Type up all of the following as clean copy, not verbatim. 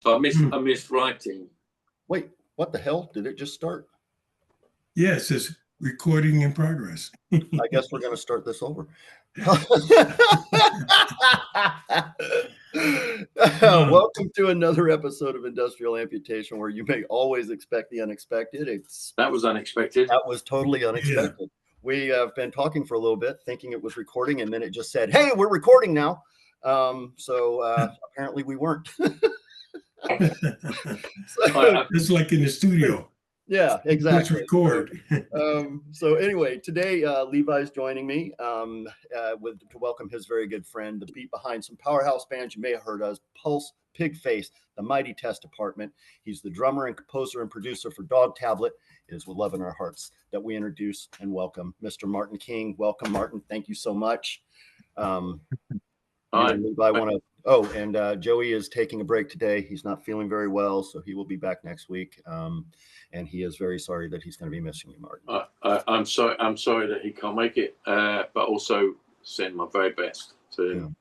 So I missed writing. Wait, what the hell? Did it just start? Yeah, it says recording in progress. I guess we're going to start this over. Welcome to another episode of Industrial Amputation, where you may always expect the unexpected. That was unexpected. That was totally unexpected. Yeah. We have been talking for a little bit, thinking it was recording, and then it just said, "Hey, we're recording now." Apparently we weren't. It's like in the studio. Yeah, exactly. Let's record. So anyway, today Levi's joining me to welcome his very good friend, the beat behind some powerhouse bands you may have heard of: Pulse, Pigface, The Mighty Test Department. He's the drummer and composer and producer for Dogtablet. It is with love in our hearts that we introduce and welcome Mr. Martin King. Welcome, Martin. Thank you so much. Levi want to. Oh, and Joey is taking a break today. He's not feeling very well, so he will be back next week. And he is very sorry that he's going to be missing you, Martin. I'm sorry that he can't make it, but also send my very best to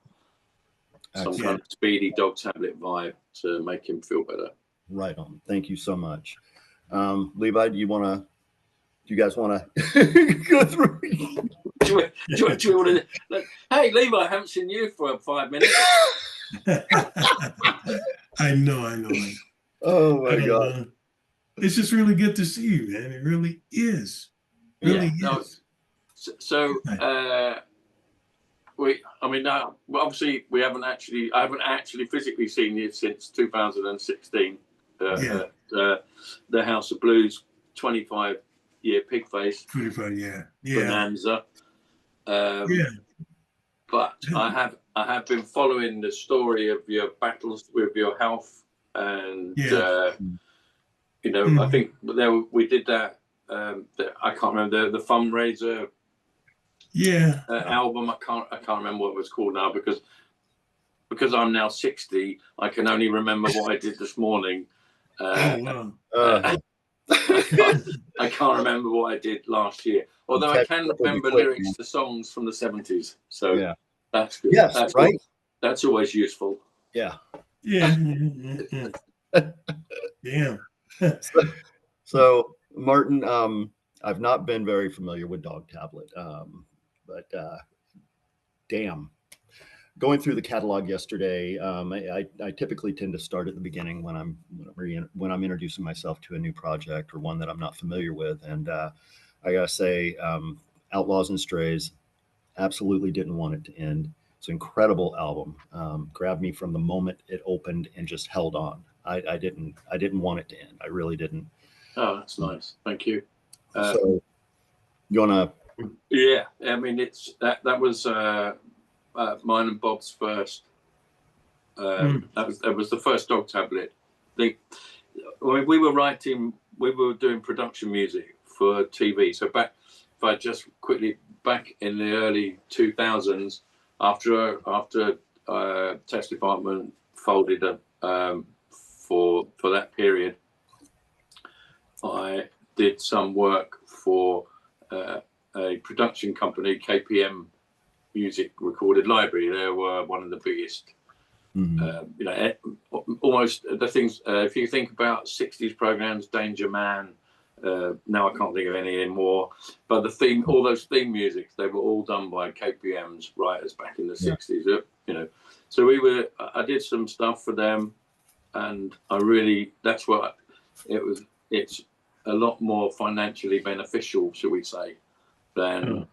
some kind of speedy Dogtablet vibe to make him feel better. Right on. Thank you so much. Levi, do you guys want to go through? Do you want to, hey, Levi, I haven't seen you for 5 minutes. I know. Oh my God. It's just really good to see you, man. It really is. Obviously I haven't actually physically seen you since 2016. The House of Blues 25-year Pigface. 25, yeah. Bonanza. But I have been following the story of your battles with your health, and I think we did that. I can't remember the fundraiser. Album. I can't remember what it was called now because I'm now 60. I can only remember what I did this morning. I can't remember what I did last year. Although I can remember lyrics to songs from the 70s. So that's good. Yes, that's right. Good. That's always useful. Yeah. So Martin, I've not been very familiar with Dogtablet, but damn. Going through the catalog yesterday, I typically tend to start at the beginning when I'm introducing myself to a new project or one that I'm not familiar with, and I gotta say, Outlaws and Strays, absolutely didn't want it to end. It's an incredible album. Grabbed me from the moment it opened and just held on. I didn't want it to end. I really didn't. Oh, that's nice. Thank you. So you wanna? Yeah, I mean that was mine and Bob's first. That was the first Dogtablet. We were doing production music for TV. So back in the early 2000s, after Test Department folded for that period, I did some work for a production company, KPM Music Recorded Library. They were one of the biggest. Almost the things. If you think about 60s programs, Danger Man. Now I can't think of any anymore. But all those theme musics, they were all done by KPM's writers back in the 60s. So I did some stuff for them, and that's what it was. It's a lot more financially beneficial, shall we say, than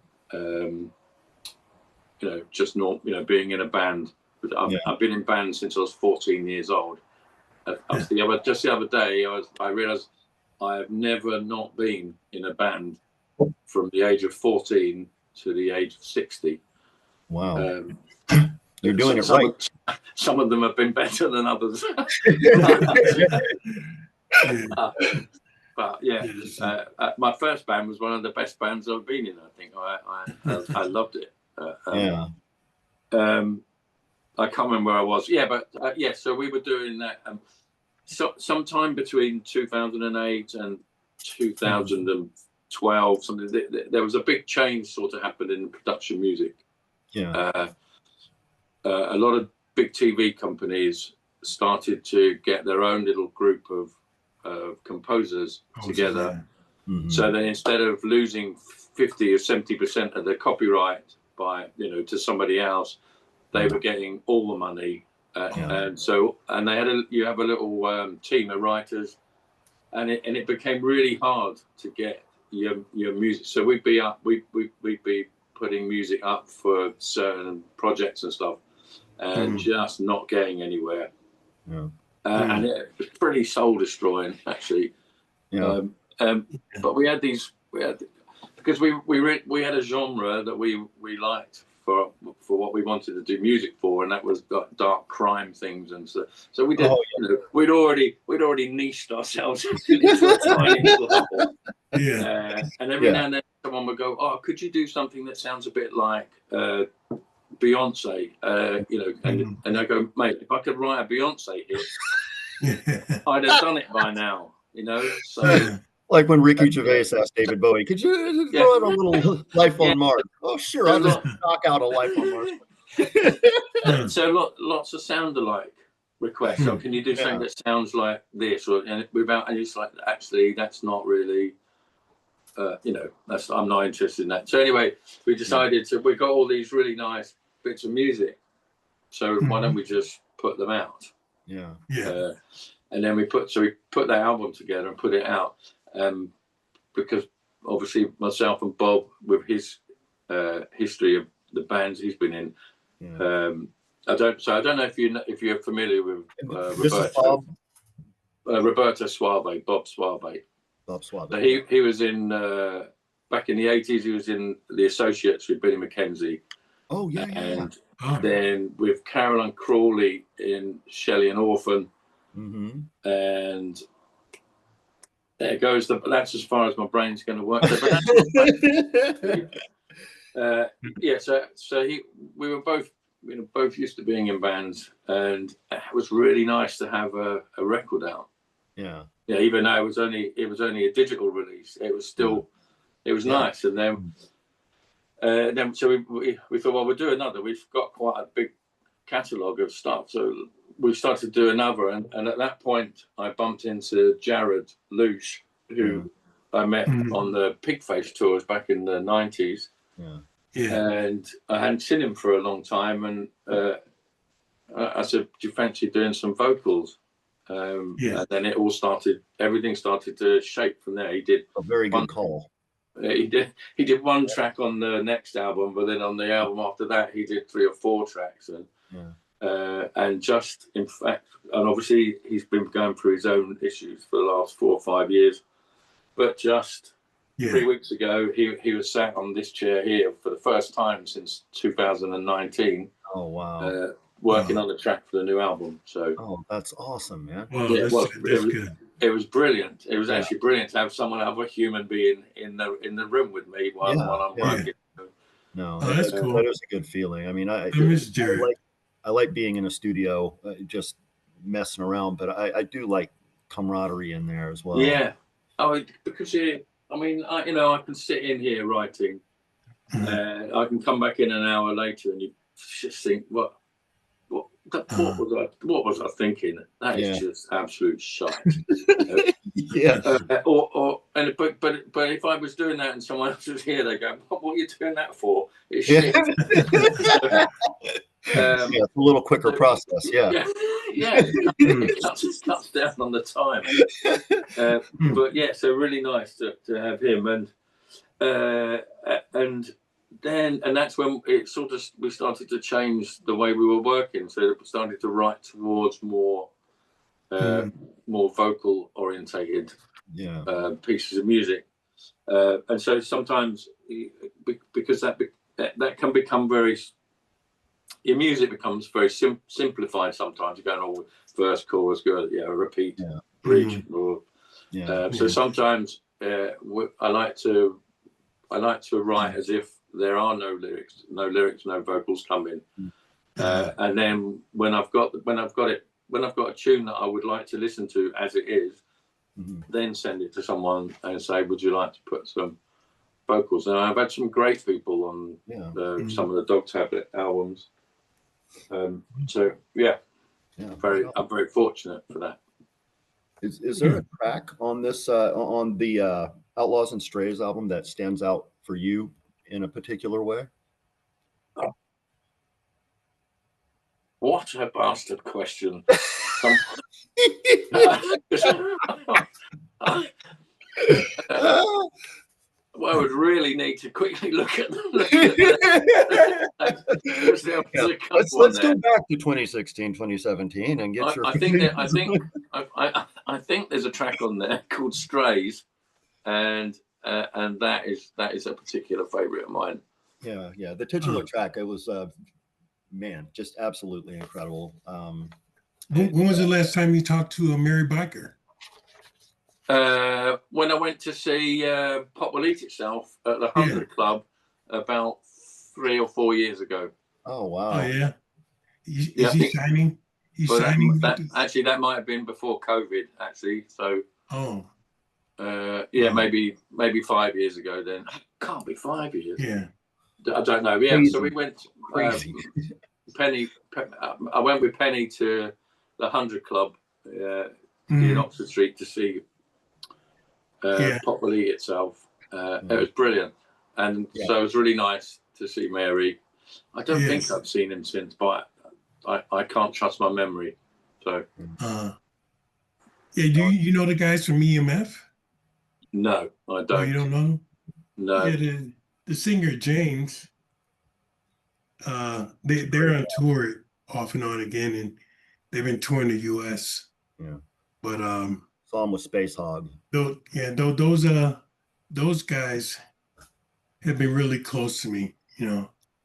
being in a band. I've been in bands since I was 14 years old. Just the other day, I realised I have never not been in a band from the age of 14 to the age of 60. Wow. You're doing it right. Some of them have been better than others. My first band was one of the best bands I've been in. I think I loved it. I can't remember where I was. So we were doing that. Sometime between 2008 and 2012, there was a big change sort of happened in production music. A lot of big TV companies started to get their own little group of composers together. Mhm. So then instead of losing 50 or 70% of their copyright by, to somebody else, they were getting all the money. And you have a little team of writers, and it became really hard to get your music. So we'd be putting music up for certain projects and stuff, and just not getting anywhere. Yeah. And it was pretty soul destroying, actually. Yeah. But we had because we had a genre that we liked for what we wanted to do music for, and that was dark crime things, and so we did. We'd already niched ourselves into a tiny little hole. And every now and then someone would go, "Oh, could you do something that sounds a bit like Beyonce?" And I go, "Mate, if I could write a Beyonce hit, I'd have done it by now." So. Like when Ricky Gervais asked David Bowie, "Could you throw in a little Life on Mars?" "Oh, sure, I'll just knock out a Life on Mars." So lots of sound-alike requests. So can you do something that sounds like this, and it's like, actually, that's not really, I'm not interested in that. So anyway, we decided we got all these really nice bits of music. So why don't we just put them out? And then we put that album together and put it out. Because obviously myself and Bob, with his history of the bands he's been in, I don't know if you're familiar with Roberto Suave, Bob Suave. Bob Suave. So he was in back in the 80s. He was in the Associates with Billy Mackenzie. Oh yeah. And then with Caroline Crawley in Shelley and Orphan. And there it goes. That's as far as my brain's going to work. We were both used to being in bands, and it was really nice to have a record out. Even though it was only a digital release, it was still it was nice. And then so we thought, well, we'll do another. We've got quite a big catalogue of stuff, so we started to do another, and at that point I bumped into Jared Luce, who I met on the Pigface tours back in the 90s. And I hadn't seen him for a long time, and I said, "Do you fancy doing some vocals?" And then everything started to shape from there. He did a very good call. He did one track on the next album, but then on the album after that he did 3 or 4 tracks, and just in fact, and obviously he's been going through his own issues for the last 4 or 5 years, but just 3 weeks ago he was sat on this chair here for the first time since 2019. Oh wow. Working on the track for the new album. So that's awesome, man. Wow, that's good. It was brilliant. It was actually brilliant to have someone, have a human being in the room with me while I'm working. No, that's cool. That is a good feeling. I mean, I miss Jared. I like being in a studio, just messing around, but I do like camaraderie in there as well. Yeah. Oh, because I can sit in here writing, and I can come back in an hour later, and you just think, what was I thinking? That is just absolute shite. But if I was doing that and someone else was here, they go, "What are you doing that for? It's shit." It's a little quicker process. It cuts down on the time. But so really nice to have him, and that's when we started to change the way we were working. So we started to write towards more vocal orientated pieces of music, and so sometimes because that can become your music becomes very simplified. Sometimes you're going verse, chorus, go repeat, bridge, so sometimes I like to write as if there are no lyrics, no vocals come in, and then when I've got a tune that I would like to listen to as it is, then send it to someone and say, "Would you like to put some vocals?" And I've had some great people on some of the Dogtablet albums. Yeah. I'm very fortunate for that. Is there a track on this on the Outlaws and Strays album that stands out for you in a particular way? What a bastard question. Well, I would really need to quickly look at Let's go back to 2016, 2017 and get your. I think there's a track on there called Strays, and that is a particular favorite of mine. Yeah. The titular track, it was man, just absolutely incredible. When was the last time you talked to a Mary Biker? When I went to see Pop Will Eat Itself at the 100 Club about 3 or 4 years ago. Oh wow! Oh yeah, is he signing? He's signing. That might have been before COVID. Actually, so maybe 5 years ago. Then can't be 5 years. Yeah, I don't know. Yeah, crazy. So we went. Crazy. Penny, I went with Penny to the 100 Club in Oxford Street to see Pop Will Eat Itself. It was brilliant, and so it was really nice to see Mary. I don't think I've seen him since, but I can't trust my memory. So, do you know the guys from EMF? No, I don't. Oh, you don't know them? No. Yeah, the singer James. They're on tour off and on again, and they've been touring the U.S. Yeah, but saw him with Space Hog. Those guys have been really close to me.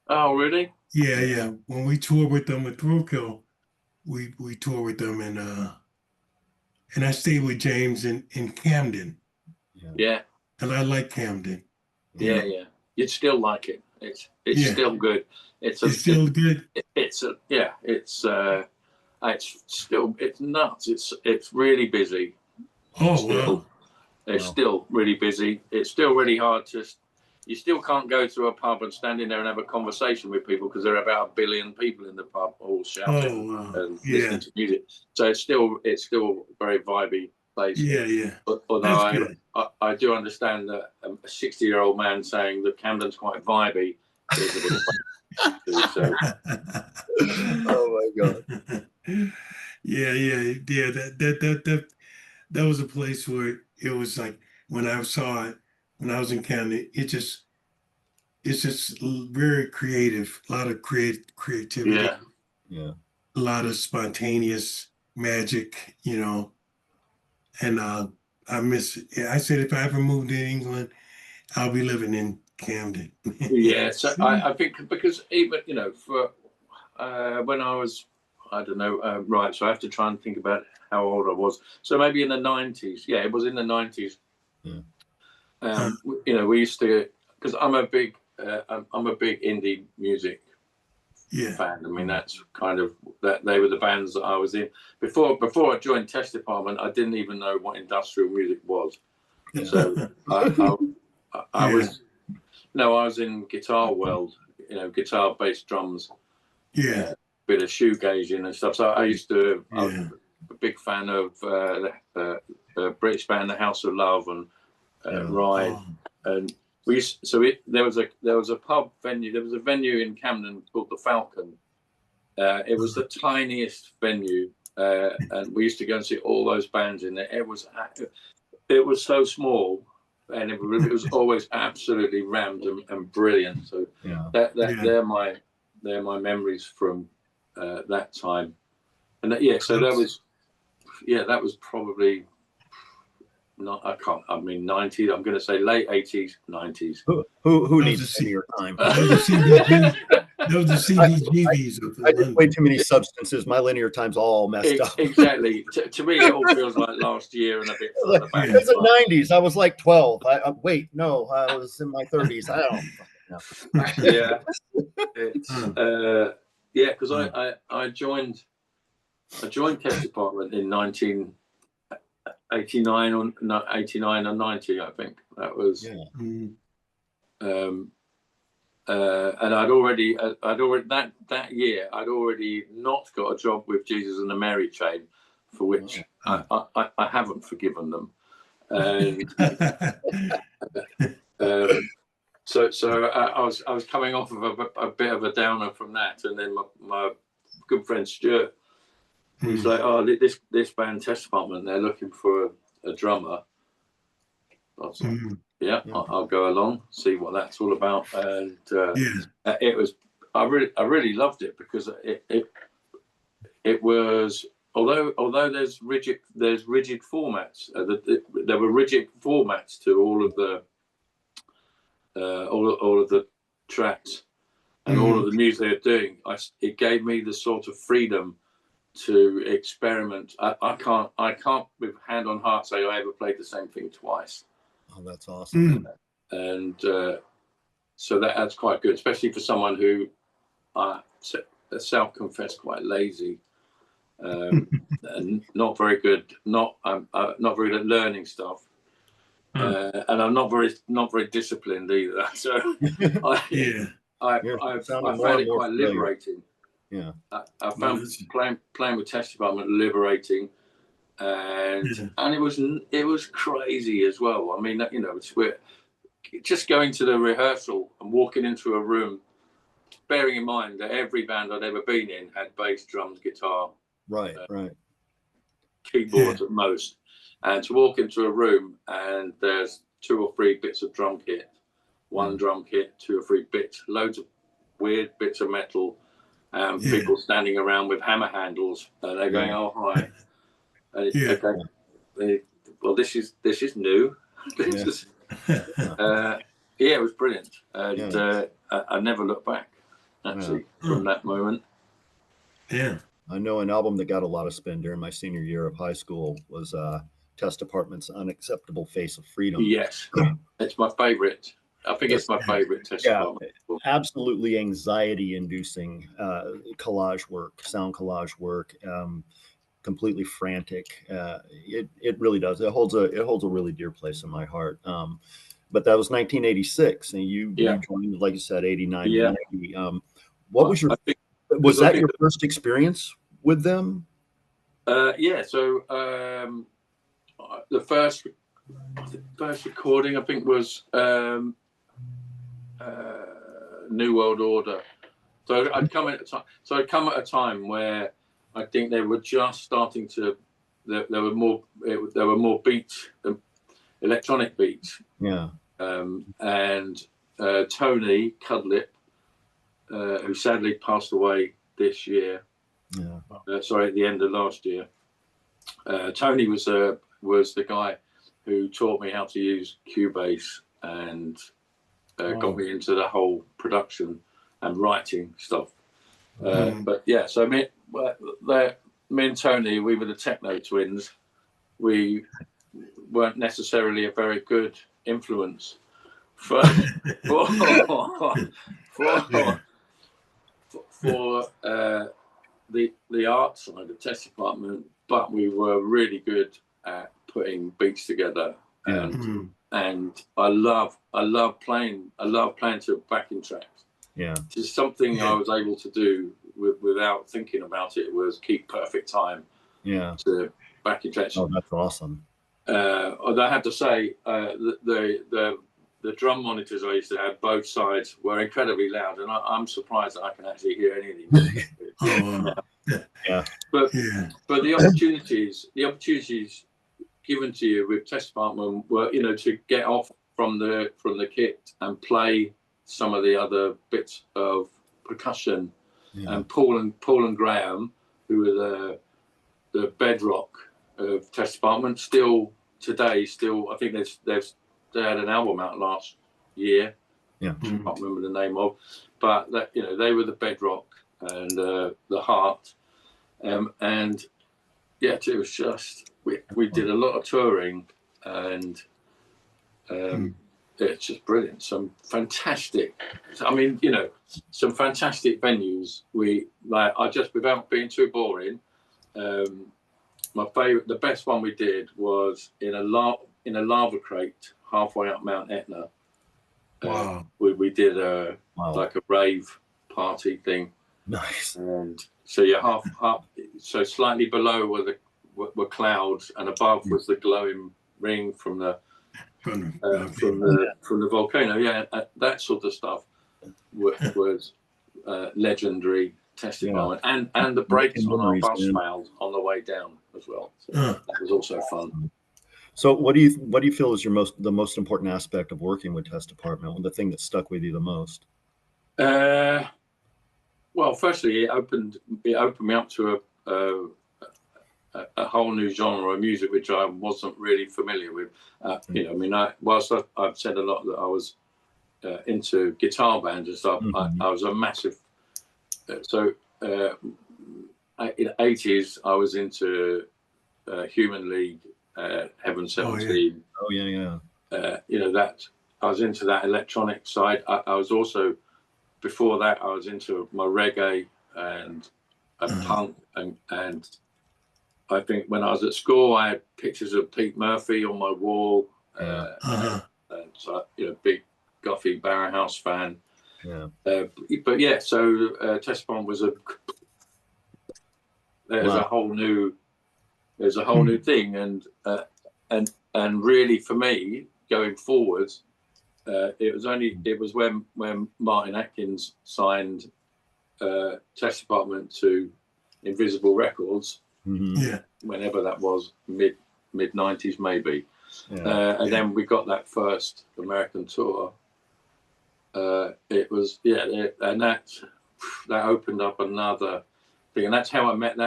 Oh, really? Yeah. When we toured with them with Roadkill, we toured with them, and I stayed with James in Camden. Yeah. And I like Camden. Yeah. You'd still like it. It's still good. It's still good. It's nuts. It's really busy. Wow. It's still really busy. It's still really hard you still can't go to a pub and stand in there and have a conversation with people because there are about 1 billion people in the pub all shouting and listening to music. So it's still a very vibey place. Yeah. Although I do understand that a 60-year-old man saying that Camden's quite vibey is a bit so. Oh my God. Yeah. That was a place where it was like when I saw it when I was in Camden, it's just very creative, a lot of creativity, yeah, a lot of spontaneous magic, and I miss it. I said if I ever moved to England, I'll be living in Camden. So I think because even for when I was I don't know right, so I have to try and think about how old I was. So maybe in the 90s. Yeah, it was in the 90s. We used to, because I'm a big indie music fan. I mean, that's kind of that they were the bands that I was in before I joined Test Department. I didn't even know what industrial music was. So I was in guitar world, guitar, bass, drums, bit of shoegazing and stuff. So I was a big fan of the British band The House of Love and Ride, and there was a pub venue. There was a venue in Camden called the Falcon. It was the tiniest venue, and we used to go and see all those bands in there. It was so small, and it was always absolutely rammed and brilliant. So they're my memories from that time, and that was probably. Not, I can't. I mean, 90s. I'm going to say late 80s, 90s. Who needs linear time? Those are CBGBs. I did way too many substances. My linear time's all messed up. Exactly. To me, it all feels like last year and a bit further back. It's the 90s. I was like 12. I was in my 30s. I don't know. Because I joined Test Department in 1989 or 89 and 90, I think that was. and I'd already that year I'd already not got a job with Jesus and the Mary chain, for which I haven't forgiven them. And so I was coming off of a bit of a downer from that, and then my good friend Stuart, he's like, "Oh, this band Test Department, they're looking for a drummer." I was like, "Yeah, I'll go along, see what that's all about." And it was, I really loved it, because it was, although there's rigid formats, there were rigid formats to all of the tracks and all of the music they're doing. It gave me the sort of freedom to experiment. I can't with hand on heart say I ever played the same thing twice. Oh, that's awesome. And so that's quite good, especially for someone who self-confessed quite lazy, and not very good, not very good at learning stuff. And I'm not very disciplined either. So I found it quite liberating. Yeah, I found playing with Test Department liberating, and it was crazy as well. I mean, we're just going to the rehearsal and walking into a room, bearing in mind that every band I'd ever been in had bass, drums, guitar, right, keyboards at most. And to walk into a room and there's 2 or 3 bits of drum kit, 1 drum kit, 2 or 3 bits, loads of weird bits of metal, and people standing around with hammer handles, and they're going, "Oh, hi." Okay. Well, this is new. It was brilliant, and I never looked back, actually, from that moment. Yeah. I know an album that got a lot of spin during my senior year of high school was Test Department's Unacceptable Face of Freedom. Yes, it's my favorite. I think it's my favorite Test Department. Absolutely anxiety-inducing collage work, sound collage work, completely frantic. It really does. It holds a really dear place in my heart. But that was 1986, and you joined, like you said, 89. Yeah. 90. What was your was that your first experience with them? So the first recording, I think, was New World Order. So I'd come at a time where I think they were just starting to. There were more beats, electronic beats. Yeah. And Tony Cudlip, who sadly passed away this year. Yeah. At the end of last year. Tony was the guy who taught me how to use Cubase and got me into the whole production and writing stuff. But yeah, so me and Tony, we were the techno twins. We weren't necessarily a very good influence for the art side of Test Department, but we were really good at putting beats together. And I love playing to backing tracks. Yeah, just something I was able to do without thinking about it, was keep perfect time. Yeah, to backing tracks. Oh, that's awesome. I have to say, the drum monitors I used to have, both sides, were incredibly loud, and I'm surprised that I can actually hear anything. Yeah. But the opportunities given to you with Test Department were, to get off from the kit and play some of the other bits of percussion. And Paul and Graham, who were the bedrock of Test Department, still today, I think they had an album out last year. Yeah, I can't remember the name of, but that, they were the bedrock and the heart. And yeah, it was just we did a lot of touring, and it's just brilliant. Some fantastic venues. I just, without being too boring, my favorite, the best one we did was in a lava crate halfway up Mount Etna, Wow. We did Wow. like a rave party thing, Nice. and so you're half up. So slightly below were clouds, and above was the glowing ring from the volcano. Yeah, that sort of stuff was legendary test environment, and the brakes on our bus failed on the way down as well. So that was also fun. So what do you feel is the most important aspect of working with test department? The thing that stuck with you the most? Well, firstly, it opened me up to a whole new genre of music which I wasn't really familiar with. You know, I mean, whilst I've said a lot that I was into guitar bands and stuff, I was a massive. So in the 80s, I was into Human League, Heaven 17. Oh yeah. You know, that I was into that electronic side. I was also, before that, I was into my reggae and punk, and I think when I was at school, I had pictures of Pete Murphy on my wall. And so, you know, big Goffy Barrowhouse fan. Yeah. But yeah, so Test Bomb was a whole new thing, and really for me going forwards, it was when Martin Atkins signed Test Department to Invisible Records. Whenever that was, mid 90s maybe. And then we got that first American tour. It was and that opened up another thing, and that's how I've met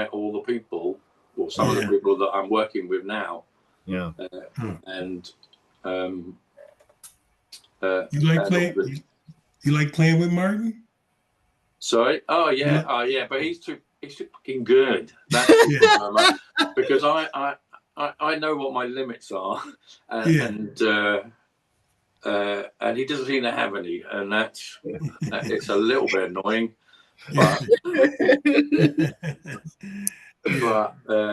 all the people, or some of the people that I'm working with now. Yeah. And you like playing with Martin? Sorry? Oh yeah, but he's too fucking good. That's because I know what my limits are, and he doesn't seem to have any, and it's a little bit annoying, but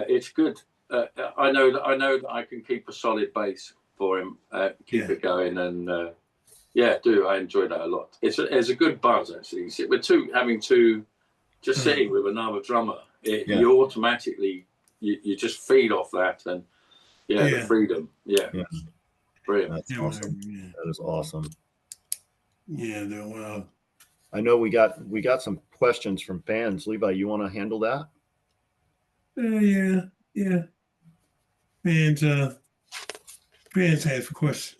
it's good. I know that I can keep a solid base for him, keep it going, and I enjoy that a lot. It's a good buzz actually. Sitting with another drummer, you automatically you just feed off that, and the freedom, brilliant. That's awesome. That is awesome. Yeah, wow. I know we got some questions from fans. Levi, you want to handle that? Yeah. Fans have a question.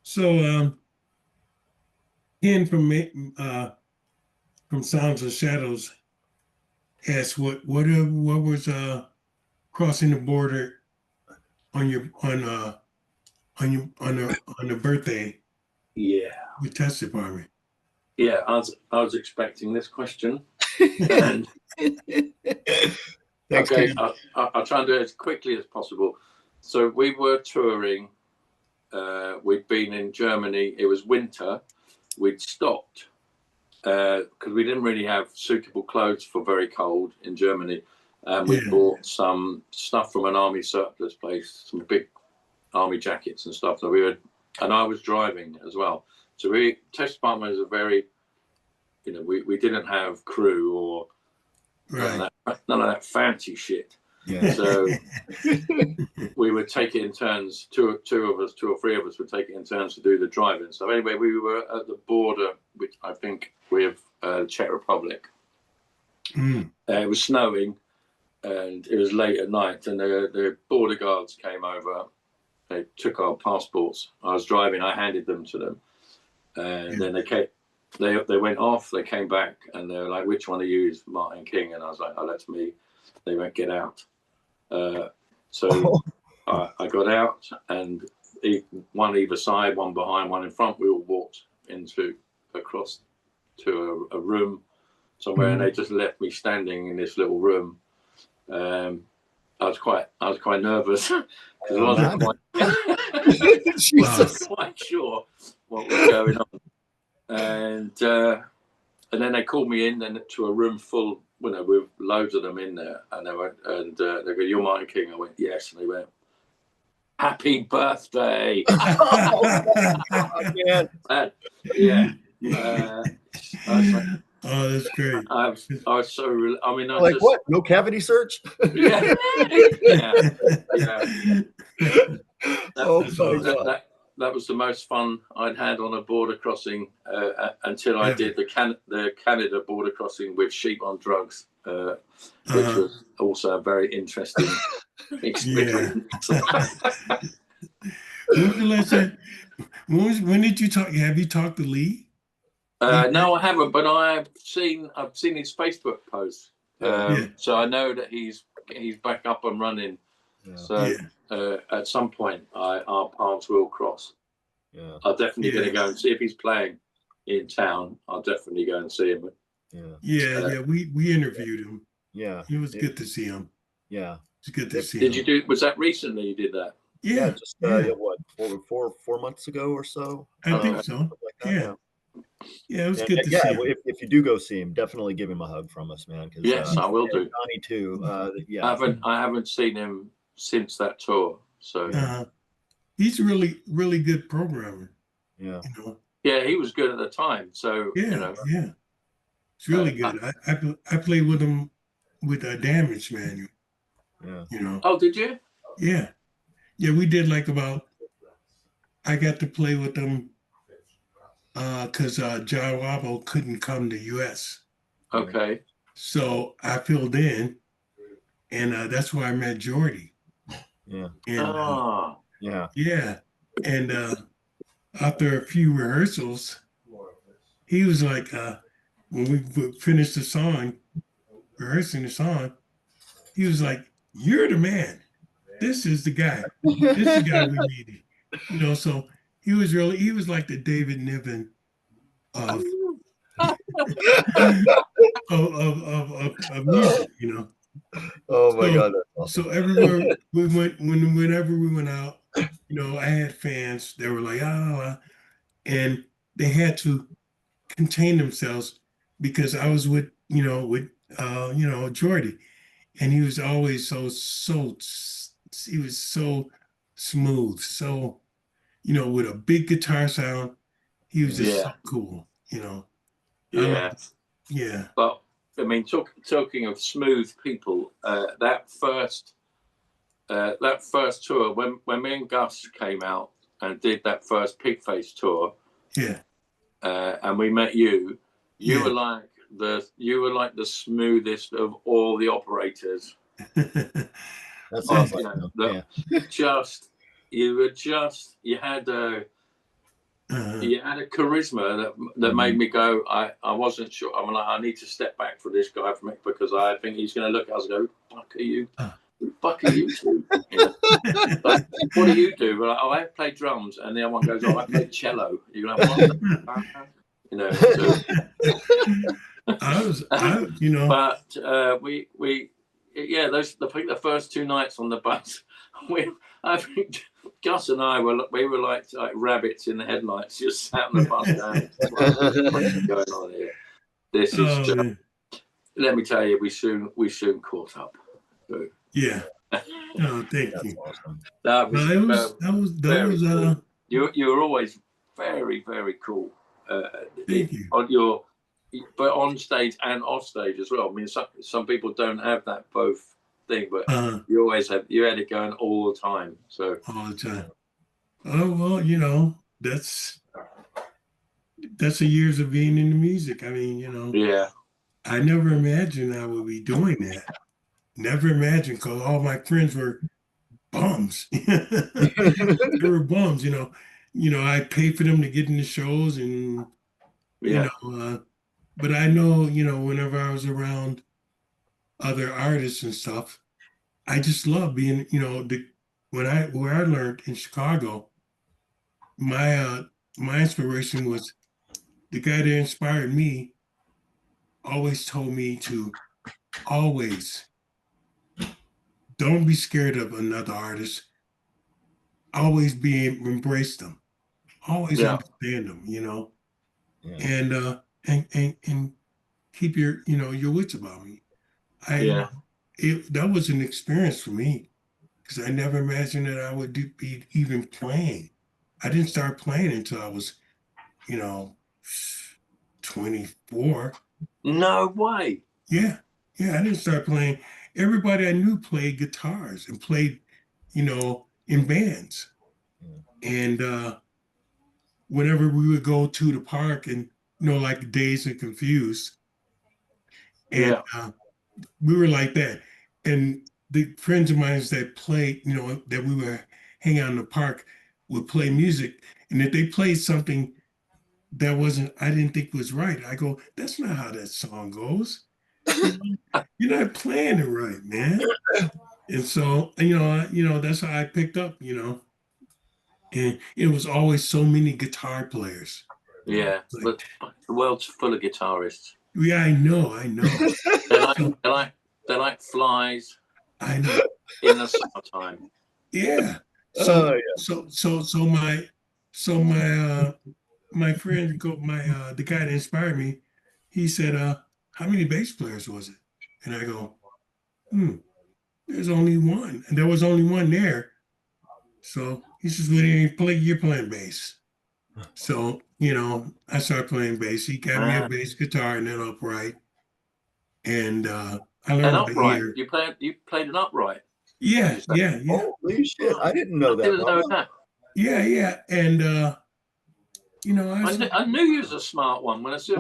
So Ken from Sounds of Shadows asked what was crossing the border on the birthday. Yeah. With Test Department. Yeah, I was expecting this question. And Thanks, okay, I'll try and do it as quickly as possible. So we were touring. We'd been in Germany. It was winter. We'd stopped because we didn't really have suitable clothes for very cold in Germany. And we bought some stuff from an army surplus place, some big army jackets and stuff. And I was driving as well. So Test Department is a very, we didn't have crew or none of that fancy shit. Yeah. So we would take it in turns. Two or three of us would take it in turns to do the driving. So anyway, we were at the border, which I think with Czech Republic. It was snowing, and it was late at night, and the border guards came over. They took our passports. I was driving. I handed them to them, and then they went off. They came back, and they were like, "Which one of you is Martin King?" And I was like, "Oh, that's me." They went, "Get out." So I got out, and one either side, one behind, one in front. We all walked across to a room somewhere, and they just left me standing in this little room. I was quite nervous because I wasn't quite sure what was going on, and then they called me in to a room full, with loads of them in there, and they go, "You're Martin King?" I went, "Yes," and they went, Happy birthday. Oh, man. Yeah. I was like, Oh, that's great. I was so. I mean, I Like, just. what? No cavity search? Yeah. Yeah. Yeah. Oh That, my that, God. that, that was the most fun I'd had on a border crossing until I did the Canada border crossing with sheep on drugs, which was also a very interesting experience. When was the last time? When did you talk? Have you talked to Lee? No, I haven't, but I've seen his Facebook post, Yeah. so I know that he's back up and running. Yeah. So at some point, our paths will cross. Yeah. I'm definitely going to go and see if he's playing in town. I'll definitely go and see him. Yeah. We interviewed him. Yeah. It was good to see him. Yeah. It's good to see him. Did you do? Was that recently you did that? Yeah. Just what, 4 months ago or so? I think so. Like that, yeah. It was good to see him. If you do go see him, definitely give him a hug from us, man. Yes, I will do. Johnny too. I haven't seen him since that tour. So he's really, really good programmer. Yeah. You know? Yeah, he was good at the time. So yeah. It's really good. I played with him with a Damage Manual. Yeah. You know. Oh, did you? Yeah. Yeah, we did I got to play with them because John Wobble couldn't come to US. Okay. So I filled in, and that's where I met Jordy. Yeah. And, yeah. And after a few rehearsals, he was like, when we finished the song, rehearsing the song, he was like, "You're the man. This is the guy. This is the guy we needed." You know, so he was like the David Niven of of music, you know. Oh my God, that's awesome. So everywhere we went, whenever we went out, you know, I had fans. They were like, and they had to contain themselves because I was with Jordy, and he was always he was so smooth, so with a big guitar sound. He was just so cool, you know. Yeah. But I mean, talking of smooth people, that first tour when me and Gus came out and did that first Pigface tour, and we met you. You were like the smoothest of all the operators. That sounds like you had a charisma that made me go. I wasn't sure. I'm like, I need to step back for this guy from it because I think he's going to look at us and go, "Who the fuck are you? Who the fuck are you two?" Like, what do you do? Like, I play drums, and the other one goes, "Oh, I play cello." You're like, "What the fuck?" You know. So, But we I think the first 2 nights on the bus, I think Gus and I were like rabbits in the headlights, just sat on the bus going, "What's going on here? This is let me tell you, we soon caught up." So. Yeah. Oh, thank you. Awesome. That was cool. You were always very, very cool. Thank you. But on stage and off stage as well. I mean, some people don't have that both thing, but you had it going all the time. So all the time. Oh well, that's the years of being in the music. I mean, Yeah. I never imagined I would be doing that. Never imagined, because all my friends were bums. They were bums, I paid for them to get in the shows, and but I know, whenever I was around other artists and stuff, I just love being, where I learned in Chicago, my inspiration was the guy that inspired me. Always told me to always don't be scared of another artist. Always embrace them. Always understand them, and keep your wits about me. That was an experience for me. because I never imagined that I would be even playing. I didn't start playing until I was, 24. No way. Yeah, yeah, I didn't start playing. Everybody I knew played guitars and played, in bands. And whenever we would go to the park and, like Dazed and Confused, and Yeah. we were like that. And the friends of mine that played, that we were hanging out in the park would play music. And if they played something that I didn't think was right, I go, that's not how that song goes. You're not playing it right, man. And so, that's how I picked up, and it was always so many guitar players. Yeah. Like, But the world's full of guitarists. yeah, I know. They're like flies I know. in the summertime. Yeah. Oh, So, yeah. my friend the guy that inspired me, he said, how many bass players was it? And I go, there's only one. And there was only one there. So he says, well, you're playing bass. So, I started playing bass. He got me a bass guitar and an upright. And I An learned by upright. ear. You played an upright. Yeah. Holy shit! I didn't know I that. didn't know that. Yeah. And I knew you was a smart one when I first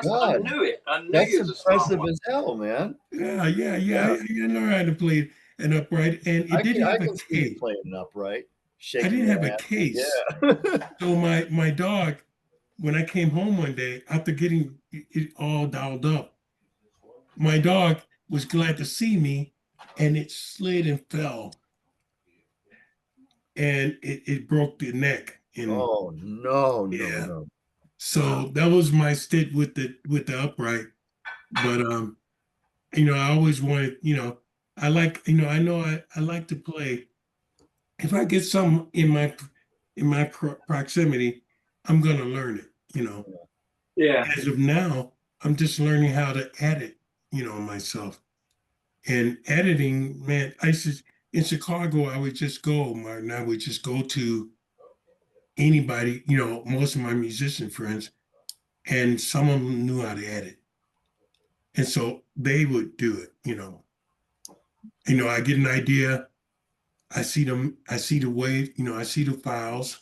I knew it. I knew That's you was a smart impressive one. as hell, man. Yeah. I learned how to play an upright, and it didn't have a see you case. playing an upright. I didn't have a case. Yeah. So my dog, when I came home one day after getting it all dialed up, my dog was glad to see me, and it slid and fell, and it broke the neck. And Oh no, yeah. no. So that was my stint with the upright. But I always wanted, I like, I know I like to play. If I get something in my proximity, I'm gonna learn it. Yeah. As of now, I'm just learning how to edit, myself. And editing, man, in Chicago, I would just go, Martin, I would just go to anybody, most of my musician friends, and some of them knew how to edit. And so they would do it, I get an idea, I see the wave, I see the files,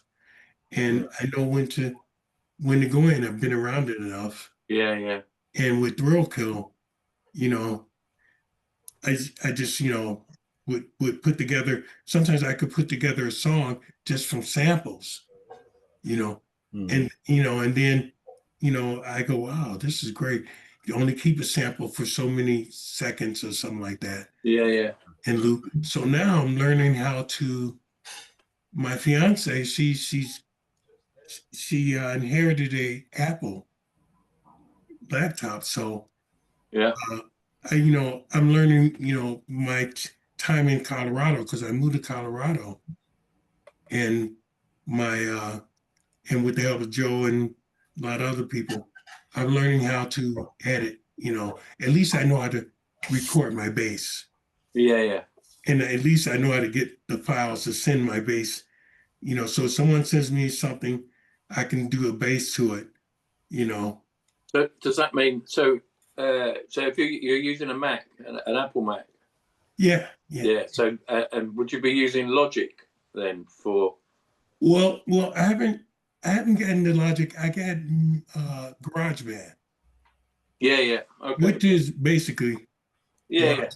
and I know when to go in. I've been around it enough. Yeah. And with Thrill Kill, I just, would put together, sometimes I could put together a song just from samples, and, and then, I go, wow, this is great. You only keep a sample for so many seconds or something like that. Yeah. And loop. So now I'm learning how to, my fiance, she inherited a Apple laptop. So, Yeah. I'm learning, my time in Colorado, because I moved to Colorado, and and with the help of Joe and a lot of other people, I'm learning how to edit. At least I know how to record my bass, Yeah. and at least I know how to get the files to send my bass. So if someone sends me something, I can do a bass to it. So does that mean so if you're using a Mac, an Apple Mac? Yeah. So and would you be using Logic then for? Well, I haven't gotten the Logic. I got GarageBand. Yeah. Okay. Which is basically Yeah.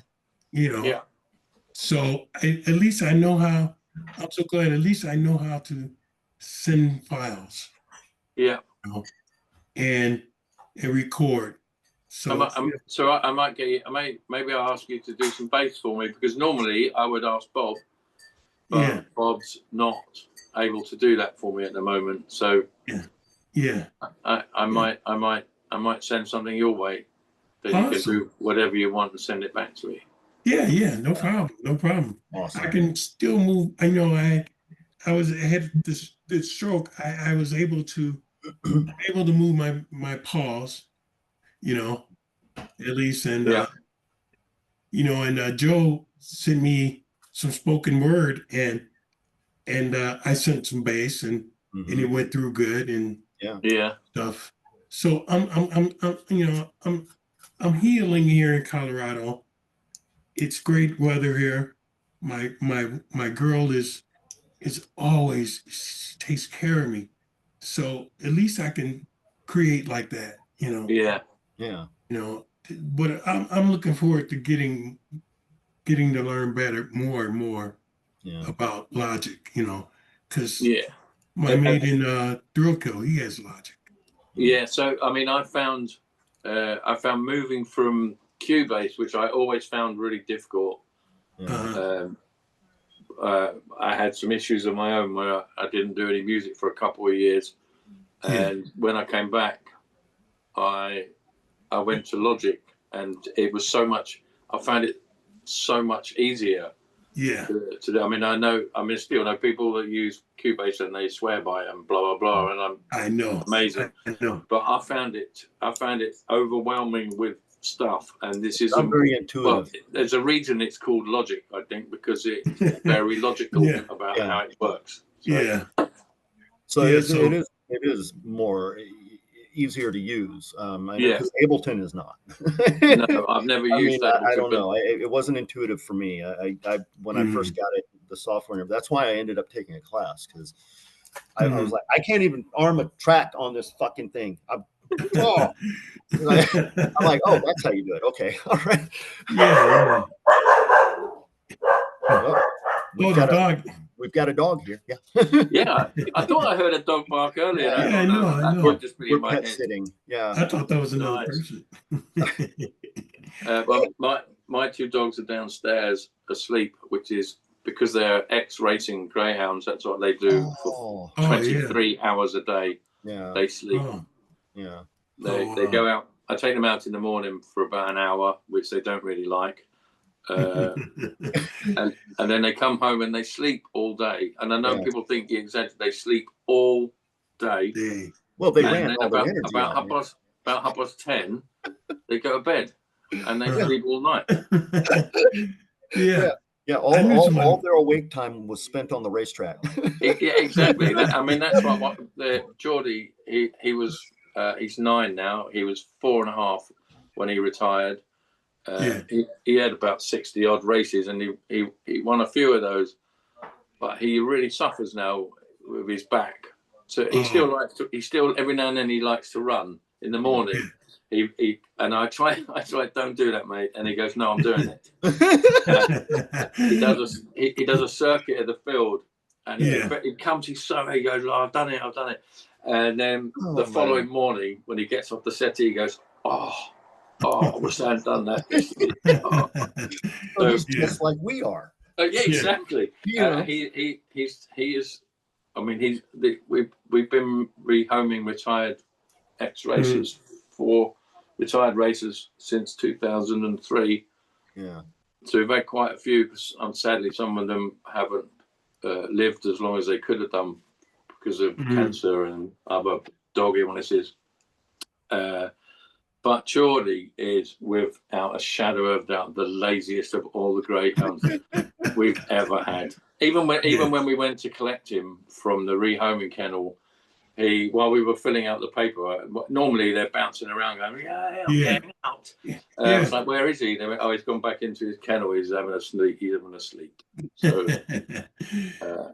Yeah. So at least I know how. I'm so glad. At least I know how to send files. Yeah. And record. So I might get you. Maybe I'll ask you to do some bass for me, because normally I would ask Bob, but Bob's not able to do that for me at the moment. So I might send something your way that you can do whatever you want and send it back to me. Yeah, no problem. Awesome. I can still move. I know I had this stroke. I was able to move my paws, at least, and and Joe sent me some spoken word, and I sent some bass, and it went through good and Yeah. stuff. So I'm healing here in Colorado. It's great weather here. My girl is always, she takes care of me. So at least I can create like that, Yeah. But I'm looking forward to getting to learn better, more and more about Logic, because my mate in Thrill Kill, he has Logic. Yeah. So I mean, I found moving from Cubase, which I always found really difficult. I had some issues of my own where I didn't do any music for a couple of years, and when I came back, I went to Logic, and it was so much. I found it so much easier. Yeah. To do. I mean, I still know people that use Cubase and they swear by it and blah blah blah, and I know amazing. I know. But I found it overwhelming with stuff, and this is very intuitive. Well, there's a reason it's called Logic, I think, because it's very logical about how it works. So, So it is more easier to use. I know because Ableton is not. No, I've never used that. I don't know. It wasn't intuitive for me. When I first got it, the software. That's why I ended up taking a class, because I was like, I can't even arm a track on this fucking thing. I'm like, oh, that's how you do it. Okay, all right. Yeah. Well, we've got a dog here. Yeah. Yeah, I thought I heard a dog bark earlier. Yeah, I know. We're pet sitting. Yeah. I thought that was another person. Well, my two dogs are downstairs asleep, which is because they're ex-racing greyhounds. That's what they do for 23 hours a day. Yeah. They sleep. Yeah. They go out. I take them out in the morning for about an hour, which they don't really like. And then they come home and they sleep all day. And I know people think they sleep all day. Well, they ran all their energy about half past 10, they go to bed and they sleep all night. Yeah, all their awake time was spent on the racetrack. Yeah, exactly. I mean, that's what Geordie, he was, he's 9 now. He was 4.5 when he retired. He had about 60 odd races, and he won a few of those, but he really suffers now with his back. So he still every now and then he likes to run in the morning. And I try, don't do that, mate. And he goes, no, I'm doing it. He does a circuit of the field, and he comes, he goes, oh, I've done it. And then the following morning, when he gets off the settee, he goes, oh, I wish I hadn't done that. So he's just like we are. Exactly. He is. I mean, we've been rehoming retired ex-racers for retired racers since 2003. Yeah. So we've had quite a few. Sadly, some of them haven't lived as long as they could have done because of cancer and other dog illnesses. But Geordie is, without a shadow of doubt, the laziest of all the greyhounds we've ever had. Even when we went to collect him from the rehoming kennel, while we were filling out the paperwork, normally they're bouncing around going, I'm getting out. I was like, where is he? They went, oh, he's gone back into his kennel. He's having a sleep. So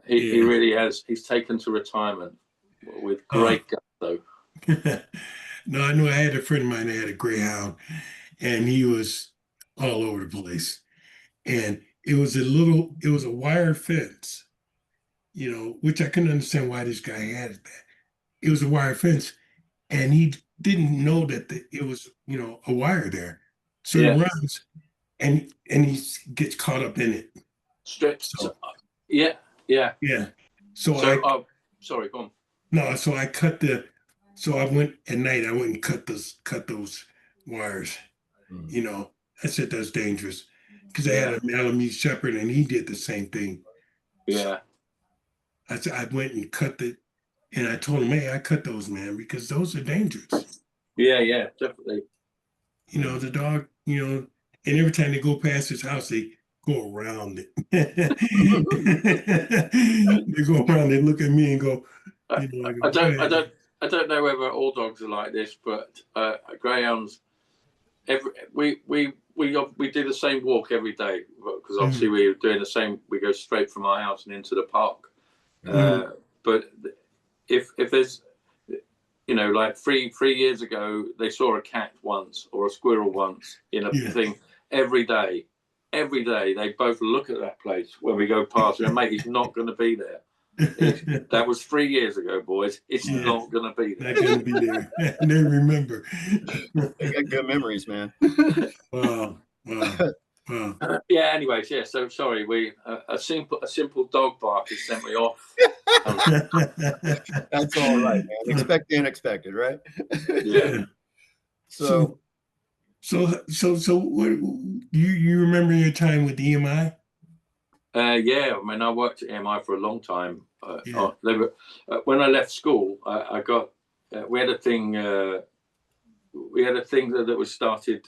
he really has. He's taken to retirement with great gusto. No, I knew I had a friend of mine that had a greyhound, and he was all over the place. And it was a wire fence, which I couldn't understand why this guy had that. It was a wire fence, and he didn't know that it was, a wire there. So he runs, and he gets caught up in it. So, So sorry, go on. No, so I cut so I went at night. I went and cut those wires. I said that's dangerous because I had a Malamute Shepherd, and he did the same thing. Yeah. So I went and cut it, and I told him, "Hey, I cut those, man, because those are dangerous." Yeah, definitely. The dog, and every time they go past his house, they go around it. They go around, they look at me and go, you know, I don't know whether all dogs are like this, but greyhounds, we do the same walk every day, because obviously we're doing the same. We go straight from our house and into the park. But if there's, you know, like three years ago, they saw a cat once or a squirrel once in a thing. Every day they both look at that place when we go past, and mate, he's not going to be there. That was 3 years ago, boys. It's not going to be there. Not going to be there. And they remember. They got good memories, man. Wow. Yeah. Anyways, yeah. So sorry, a simple dog bark has sent me off. That's all right, man. Expect the unexpected, right? Yeah. So what you remember your time with EMI? Yeah, I mean, I worked at EMI for a long time. When I left school, I got we had a thing that was started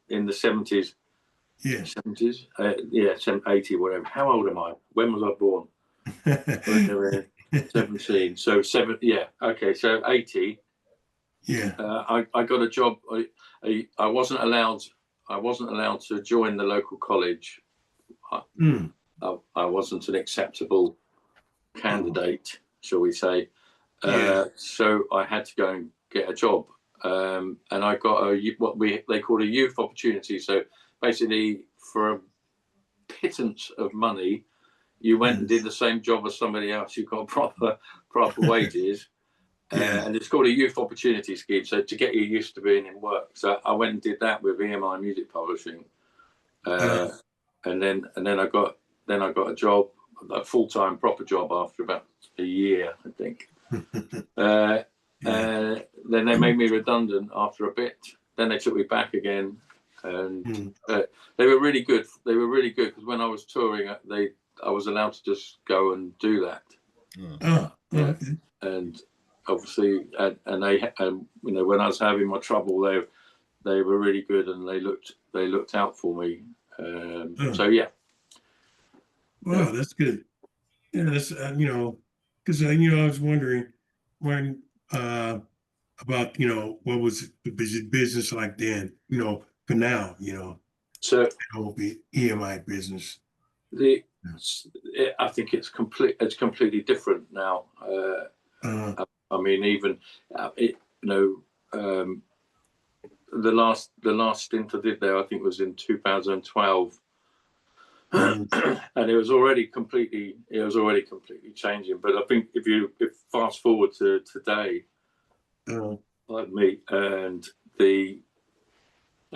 in the 70s. Yeah. 70s. 80, whatever. How old am I? When was I born? 17. So okay. So 80. Yeah. I got a job. I wasn't allowed to join the local college. I wasn't an acceptable candidate, shall we say. So I had to go and get a job. And I got what they called a youth opportunity. So basically, for a pittance of money, you went and did the same job as somebody else. You got proper wages. And it's called a youth opportunity scheme. So to get you used to being in work. So I went and did that with EMI Music Publishing. And then I got a job, a full-time proper job, after about a year, I think. And then they made me redundant after a bit. Then they took me back again, and they were really good. They were really good, because when I was touring, I was allowed to just go and do that. And obviously, and they, you know, when I was having my trouble, they were really good, and they looked out for me. So yeah. Wow, that's good. Yeah, that's you know, because you know, I was wondering when about, you know, what was the business like then, you know, for now, you know, So the EMI business. I think it's completely different now. I mean, even you know, the last stint I did there, I think, was in 2012. And it was already completely changing. But I think if fast forward to today, like me, and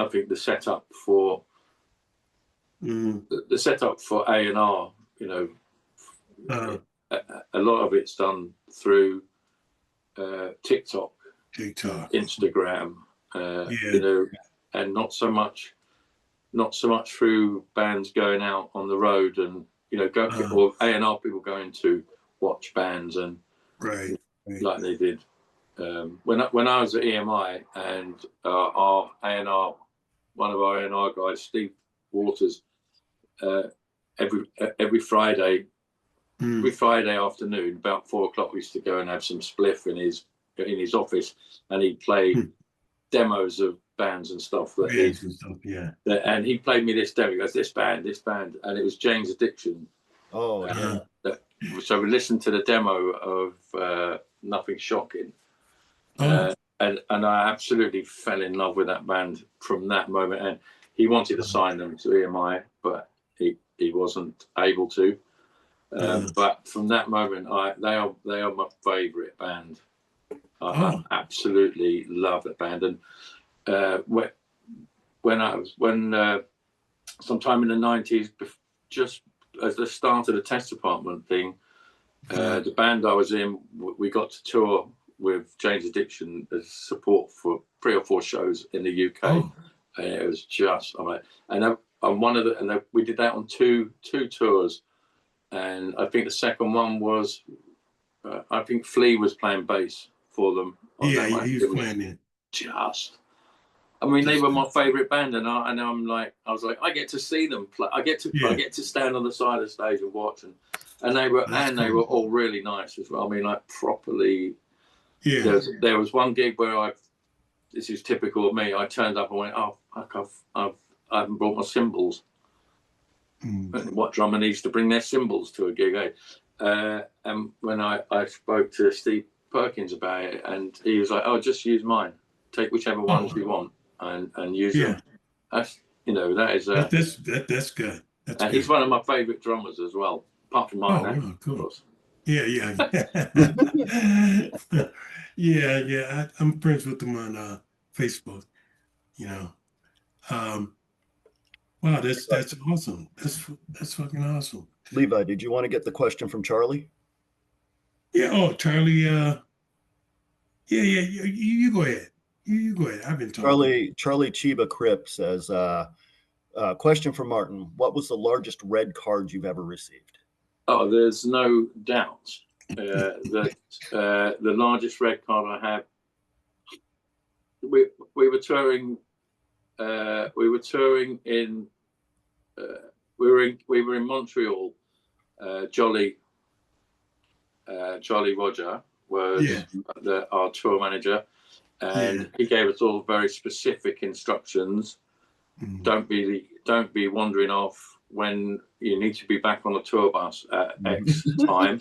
I think the setup for A&R, you know, a lot of it's done through TikTok, Instagram, you know, and not so much through bands going out on the road, and, you know, or A&R people going to watch bands, and like they did when I was at EMI, and our A&R, one of our A&R guys, Steve Waters, every Friday afternoon, about 4 o'clock, we used to go and have some spliff in his office, and he'd play demos of bands and stuff and he played me this demo. He goes, this band, and it was Jane's Addiction. So we listened to the demo of Nothing Shocking, and I absolutely fell in love with that band from that moment. And he wanted to sign them to EMI, but he wasn't able to. But from that moment, they are my favourite band. I absolutely love that band. And when sometime in the 90s, just as the start of the Test Department thing, the band I was in, we got to tour with Jane's Addiction as support for 3 or 4 shows in the UK. And it was just, we did that on two tours. And I think the second one was, I think Flea was playing bass for them. He was playing it. Just I mean, they were my favourite band, and I'm like, I was like, I get to see them play. I get to stand on the side of the stage and watch, and they were they were all really nice as well. I mean, like properly. Yeah. There was one gig where this is typical of me. I turned up and went, oh fuck, I haven't brought my cymbals. What drummer needs to bring their cymbals to a gig? And when I spoke to Steve Perkins about it, and he was like, oh, just use mine. Take whichever ones you want and use them. That's that is that's good. That's and good. he's one of my favourite drummers as well, apart from Martin. Cool. Of course. Yeah. I'm friends with them on Facebook. Wow, that's awesome. That's fucking awesome. Levi, did you want to get the question from Charlie? Yeah. Oh, Charlie. Yeah. You go ahead. You go ahead. I've been talking. Charlie Chiba Crip says, question from Martin. What was the largest red card you've ever received? Oh, there's no doubt that the largest red card I have. We were touring. We were in Montreal. Jolly Roger was our tour manager, and he gave us all very specific instructions. Don't be wandering off when you need to be back on the tour bus at X time.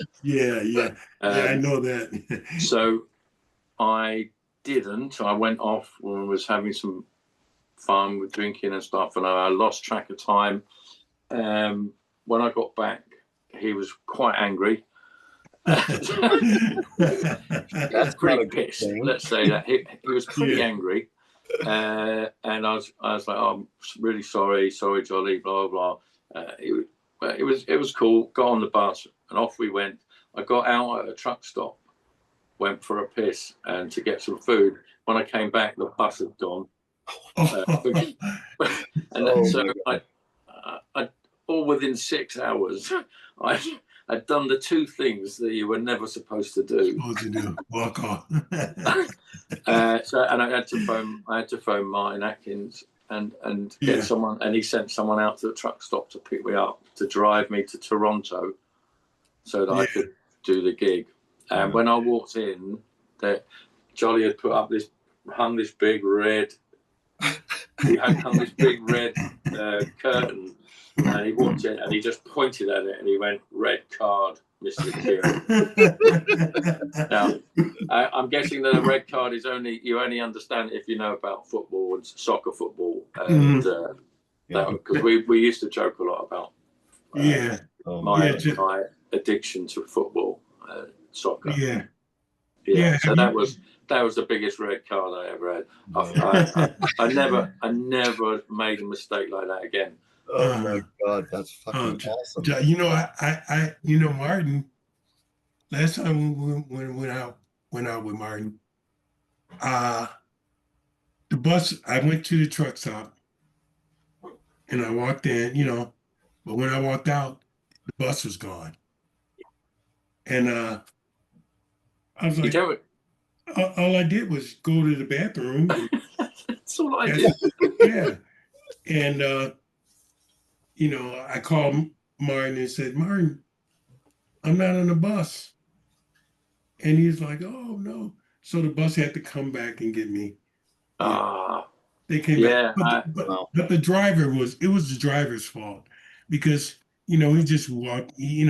I know that. So I didn't. I went off when I was having some fun with drinking and stuff, and I lost track of time. When I got back, he was quite angry. That's pretty pissed. Let's say that he was pretty angry, and I was like, oh, I'm really sorry, Jolly, blah blah. It was cool. Got on the bus and off we went. I got out at a truck stop, went for a piss and to get some food. When I came back, the bus had gone. So I all within 6 hours, I'd done the two things that you were never supposed to do. Walk off. So I had to phone Martin Atkins and get someone, and he sent someone out to the truck stop to pick me up to drive me to Toronto, so that I could do the gig. And when I walked in, that Jolly had hung this big red curtain, and he walked in and he just pointed at it and he went, "Red card, Mr. Kieran." Now, I'm guessing that a red card is you only understand if you know about football and soccer football, and because we used to joke a lot about my addiction to football, soccer. So that was the biggest red card I ever had. I never made a mistake like that again. Oh my God, that's fucking awesome. I Martin, last time we went out with Martin, the bus, I went to the truck stop and I walked in, but when I walked out, the bus was gone. And I was like, all I did was go to the bathroom. That's all I did. And I called Martin and said, "Martin, I'm not on the bus." And he's like, "Oh no." So the bus had to come back and get me. They came back. But the driver was the driver's fault, because he just walked, I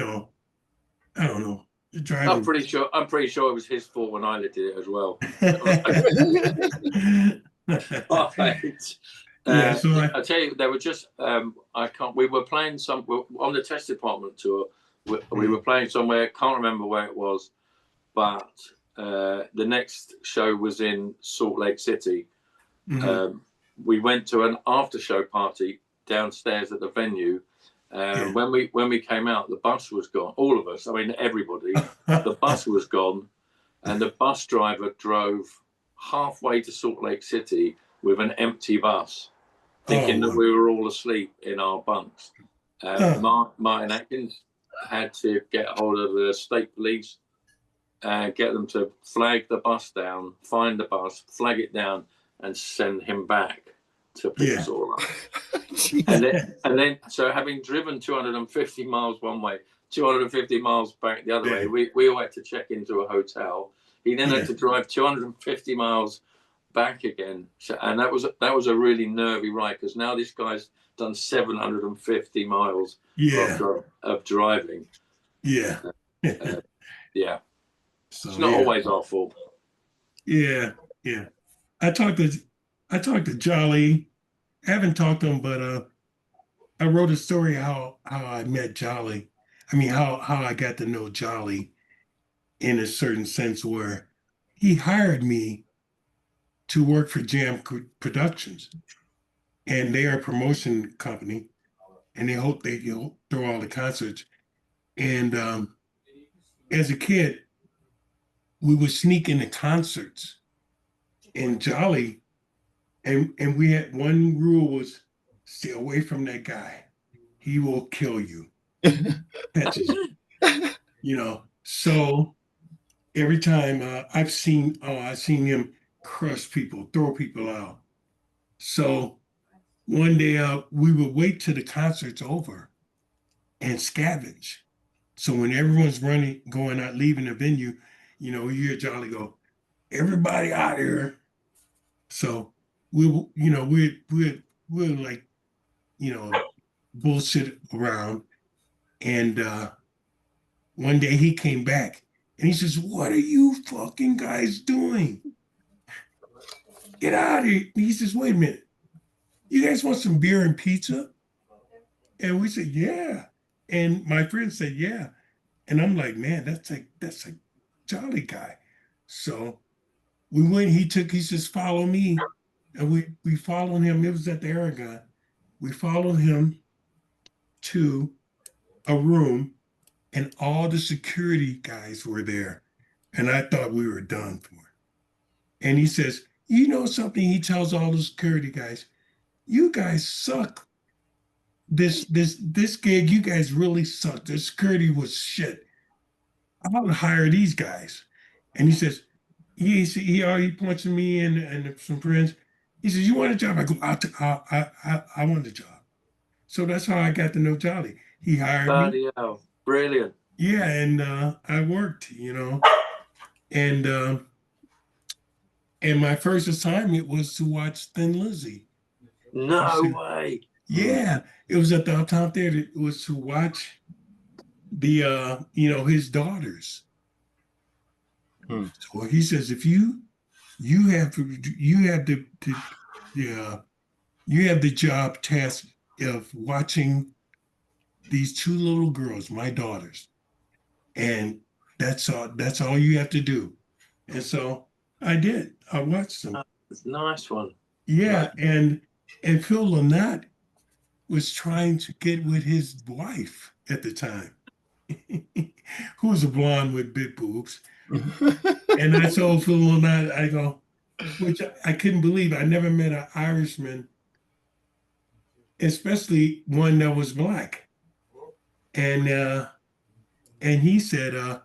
don't know. The driver, I'm pretty sure it was his fault when I did it as well. I tell you, they were just we were playing on the Test Department tour. We were playing somewhere, can't remember where it was, but the next show was in Salt Lake City. We went to an after show party downstairs at the venue. When we came out, the bus was gone. All of us, I mean everybody, the bus was gone, and the bus driver drove halfway to Salt Lake City with an empty bus, thinking that we were all asleep in our bunks. Martin Atkins had to get hold of the state police and get them to flag the bus down, find the bus, flag it down, and send him back to pick us all up. and then, so having driven 250 miles one way, 250 miles back the other way, we all had to check into a hotel. He then had to drive 250 miles back again, and that was a really nervy ride, because now this guy's done 750 miles of driving. Yeah. Yeah. So, it's not always our fault. Yeah. I talked to Jolly. I haven't talked to him, but I wrote a story how I met Jolly. I mean, how I got to know Jolly in a certain sense, where he hired me to work for Jam Productions, and they are a promotion company, and they hope they throw all the concerts. And as a kid, we would sneak into concerts, and Jolly, and we had one rule was stay away from that guy. He will kill you. Catches you. So every time I've seen him crush people, throw people out. So one day we would wait till the concert's over and scavenge. So when everyone's running, going out, leaving the venue, you hear Jolly go, "Everybody out here." So we'll like, bullshit around. And one day he came back and he says, "What are you fucking guys doing? Get out of here." He says, "Wait a minute. You guys want some beer and pizza?" And we said, "Yeah." And my friend said, "Yeah." And I'm like, "Man, that's a Jolly guy." So we went, he says, "Follow me." And we followed him. It was at the Aragon. We followed him to a room, and all the security guys were there. And I thought we were done for. And he says, "You know something?" He tells all the security guys, "You guys suck. This gig, you guys really suck. The security was shit. I want to hire these guys." And he says, he points to me and some friends. He says, "You want a job?" I go, I want a job." So that's how I got to know Jolly. He hired me. Brilliant. Yeah, and I worked, and my first assignment was to watch Thin Lizzy. No way. Yeah, it was at the Uptown Theater. It was to watch the his daughters. So he says, "If you have the job task of watching these two little girls, my daughters, and that's all you have to do." And so I did. I watched them. That's a nice one. Yeah, nice. And Phil Lynott was trying to get with his wife at the time, who was a blonde with big boobs. And I told Phil Lynott, I go, which I couldn't believe. I never met an Irishman, especially one that was black. And he said, and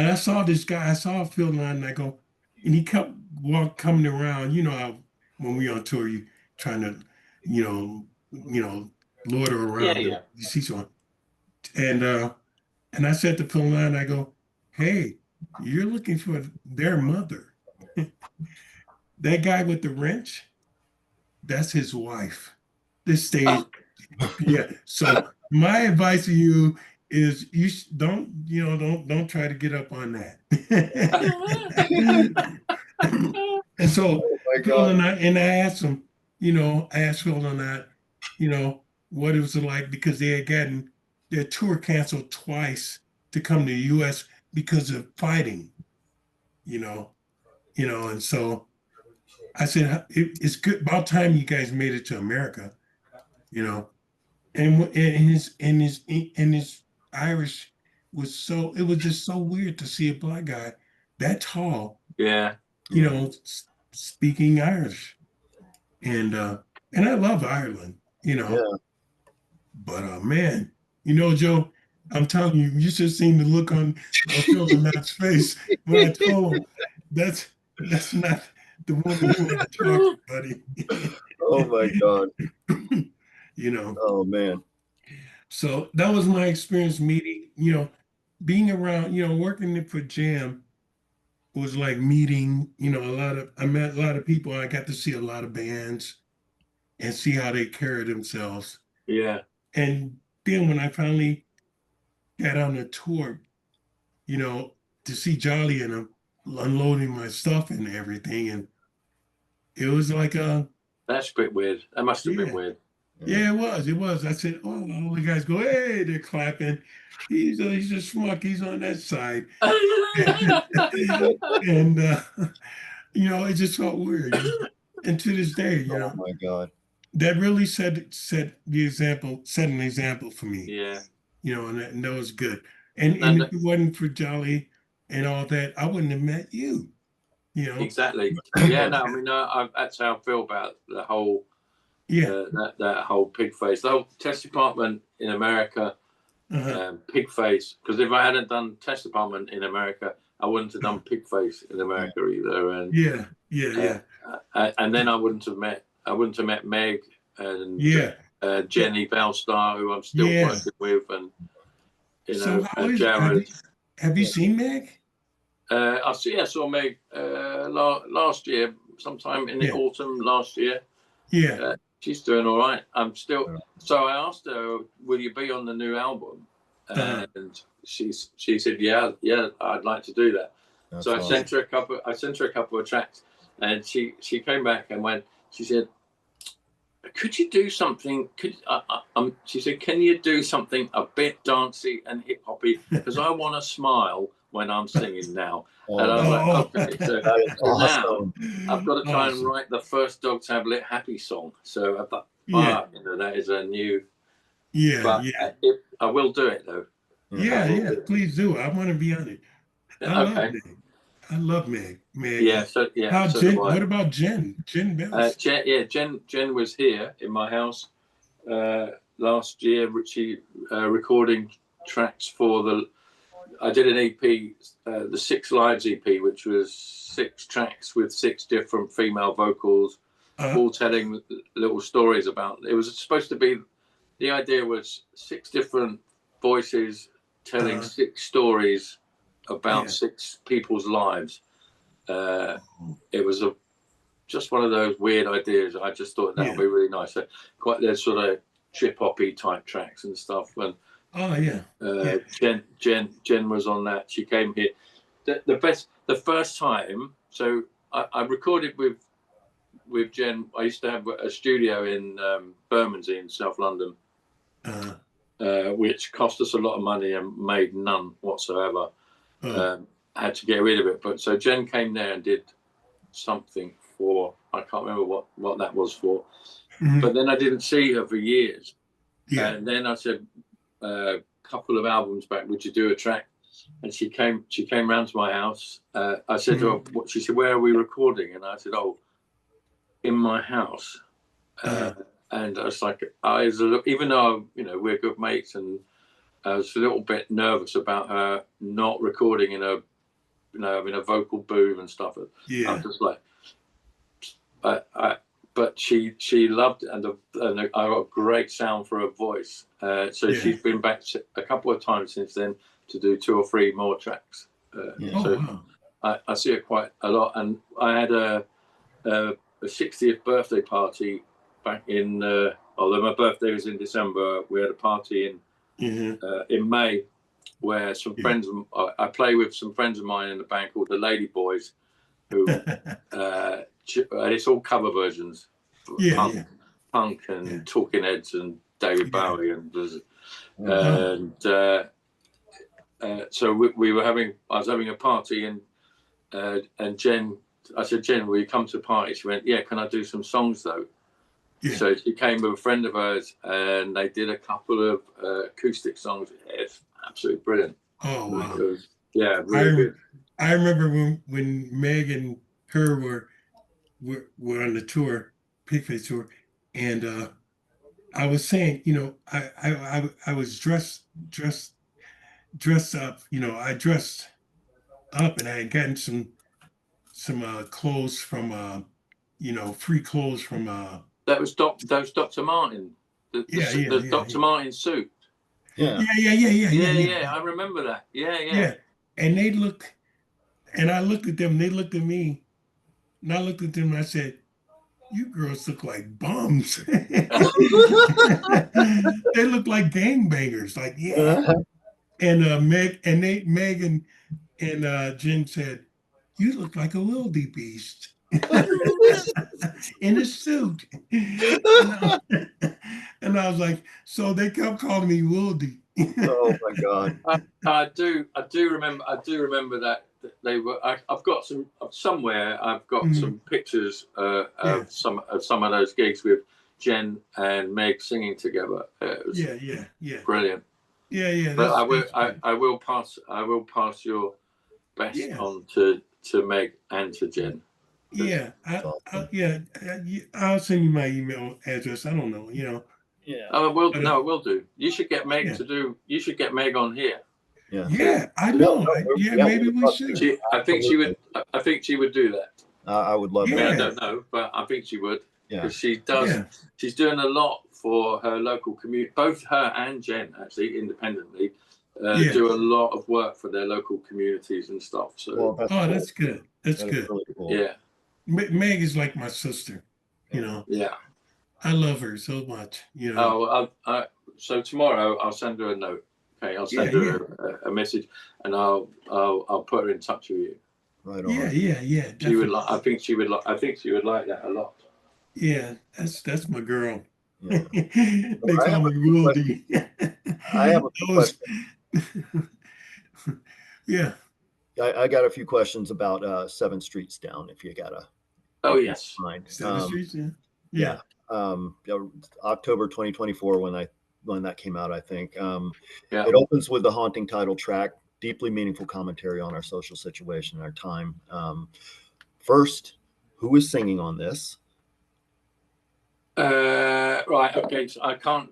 I saw this guy, I saw Phil Lynott, and I go, and he kept coming around. You know how when we on tour, you trying to, loiter around. Yeah. You see someone. And I said to Phil Lynott, I go, "Hey, you're looking for their mother." That guy with the wrench, that's his wife. This stage, yeah. So my advice to you is you don't try to get up on that. And so Phil and I asked him, I asked Phil Lynott, what it was like, because they had gotten their tour canceled twice to come to the U.S. because of fighting, and so I said, it's good, about time you guys made it to America, and his Irish was it was just so weird to see a black guy that tall, speaking Irish, and I love Ireland, but man, Joe, I'm telling you, you should have seen the look on Phil Lynott's face when I told him that's the woman you want to talk to, buddy. Oh my God. You know. Oh man. So that was my experience meeting, being around, working for Jam was like meeting, I met a lot of people. I got to see a lot of bands and see how they carry themselves. Yeah. And then when I finally got on the tour, to see Jolly and I'm unloading my stuff and everything. And it was like That's a bit weird. That must have been weird. Yeah, it was. I said, oh, all the guys go, hey, they're clapping. He's a schmuck. He's on that side. And, it just felt weird. And to this day, Oh my God. that really set an example for me. Yeah. And that was good. And if it wasn't for Jolly and all that, I wouldn't have met you. Exactly. Yeah. No, I mean, that's how I feel about the whole. Yeah. That whole pig face, the whole test department in America, pig face. Because if I hadn't done test department in America, I wouldn't have done pig face in America either. And and then I wouldn't have met Meg and Jenny Bellstar, who I'm still working with, and Jared. Have you seen Meg? I saw Meg last year, sometime in the autumn last year. Yeah. She's doing all right. I'm still. So I asked her, "Will you be on the new album?" And she said, "Yeah, I'd like to do that." That's so awesome. I sent her a couple of tracks, and she came back and went. She said, "Could you do something? She said, "Can you do something a bit dancey and hip hoppy? Because I want to smile when I'm singing now." And I was like, "Okay." So awesome. Now I've got to try and write the first Dogtablet happy song. So I thought, that is a new. But I will do it though. Yeah, please do. I want to be on it. I love Meg. Yeah. So yeah. How Jen? What about Jen? Jen Bells. Jen was here in my house last year. She recording tracks for I did an EP, the 6 Lives EP, which was 6 tracks with 6 different female vocals, all telling little stories about. It was supposed to be. The idea was 6 different voices telling 6 stories about 6 people's lives. It was just one of those weird ideas. I just thought that would be really nice. So there's sort of trip hoppy type tracks and stuff. And Jen was on that. She came here. The first time. So I recorded with Jen. I used to have a studio in Bermondsey in South London. Which cost us a lot of money and made none whatsoever. Had to get rid of it. But so Jen came there and did something for, I can't remember what that was for. But then I didn't see her for years. And then I said, a couple of albums back, would you do a track? And she came round to my house. I said to her, she said, where are we recording? And I said, in my house. And I was like, even though we're good mates, and I was a little bit nervous about her not recording in a vocal booth and stuff. I'm just like, but she loved it, and I got a great sound for her voice. So she's been back a couple of times since then to do 2 or 3 more tracks. I see it quite a lot, and I had a 60th birthday party. Back in, although my birthday was in December, we had a party in May where some friends, I play with some friends of mine in a band called the Lady Boys, who it's all cover versions, punk and Talking Heads and David Bowie and so I was having a party and Jen, I said, Jen, will you come to a party? She went, yeah, can I do some songs though? So she came with a friend of hers, and they did a couple of acoustic songs. It's absolutely brilliant. Oh, wow. Really good. I remember when Meg and her were on the tour, Pigface tour, and I was saying, I was dressed up. I dressed up, and I had gotten some clothes from free clothes from That was Dr. Martin. The Dr. Martin suit. Yeah. Yeah. I remember that. Yeah. And I looked at them, and they looked at me, and I looked at them, and I said, "You girls look like bums." They look like gangbangers. Like, yeah. And Meg and Jen said, "You look like a wildebeest in a suit." And I was like, so they kept calling me Wildy. Oh my God. I do remember that they were. I've got somewhere. I've got some pictures of some of those gigs with Jen and Meg singing together. It was brilliant. Yeah. But I will pass your best on to Meg and to Jen. Yeah, I'll send you my email address. I don't know, Yeah. Oh, we'll do. You should get Meg to do. You should get Meg on here. Yeah, I know. Maybe we should. I think she would. I think she would do that. I would love that. I don't know, but I think she would. Yeah. Because she does. Yeah. She's doing a lot for her local community. Both her and Jen, actually, independently, do a lot of work for their local communities and stuff. So. That's good. That's good. Really cool. Yeah. Meg is like my sister. Yeah. I love her so much. So tomorrow I'll send her a note. Okay, I'll send her a message, and I'll put her in touch with you. Right on. Yeah. She would like. I think she would like that a lot. Yeah, that's my girl. Yeah. They call me Wildy. I have a question. Yeah. I got a few questions about 7 Streets Down. If you got a. Oh yes. 7 Streets. Yeah. October 2024 when that came out, I think. It opens with the haunting title track, deeply meaningful commentary on our social situation, our time. First, who is singing on this? Right. Okay. So I can't.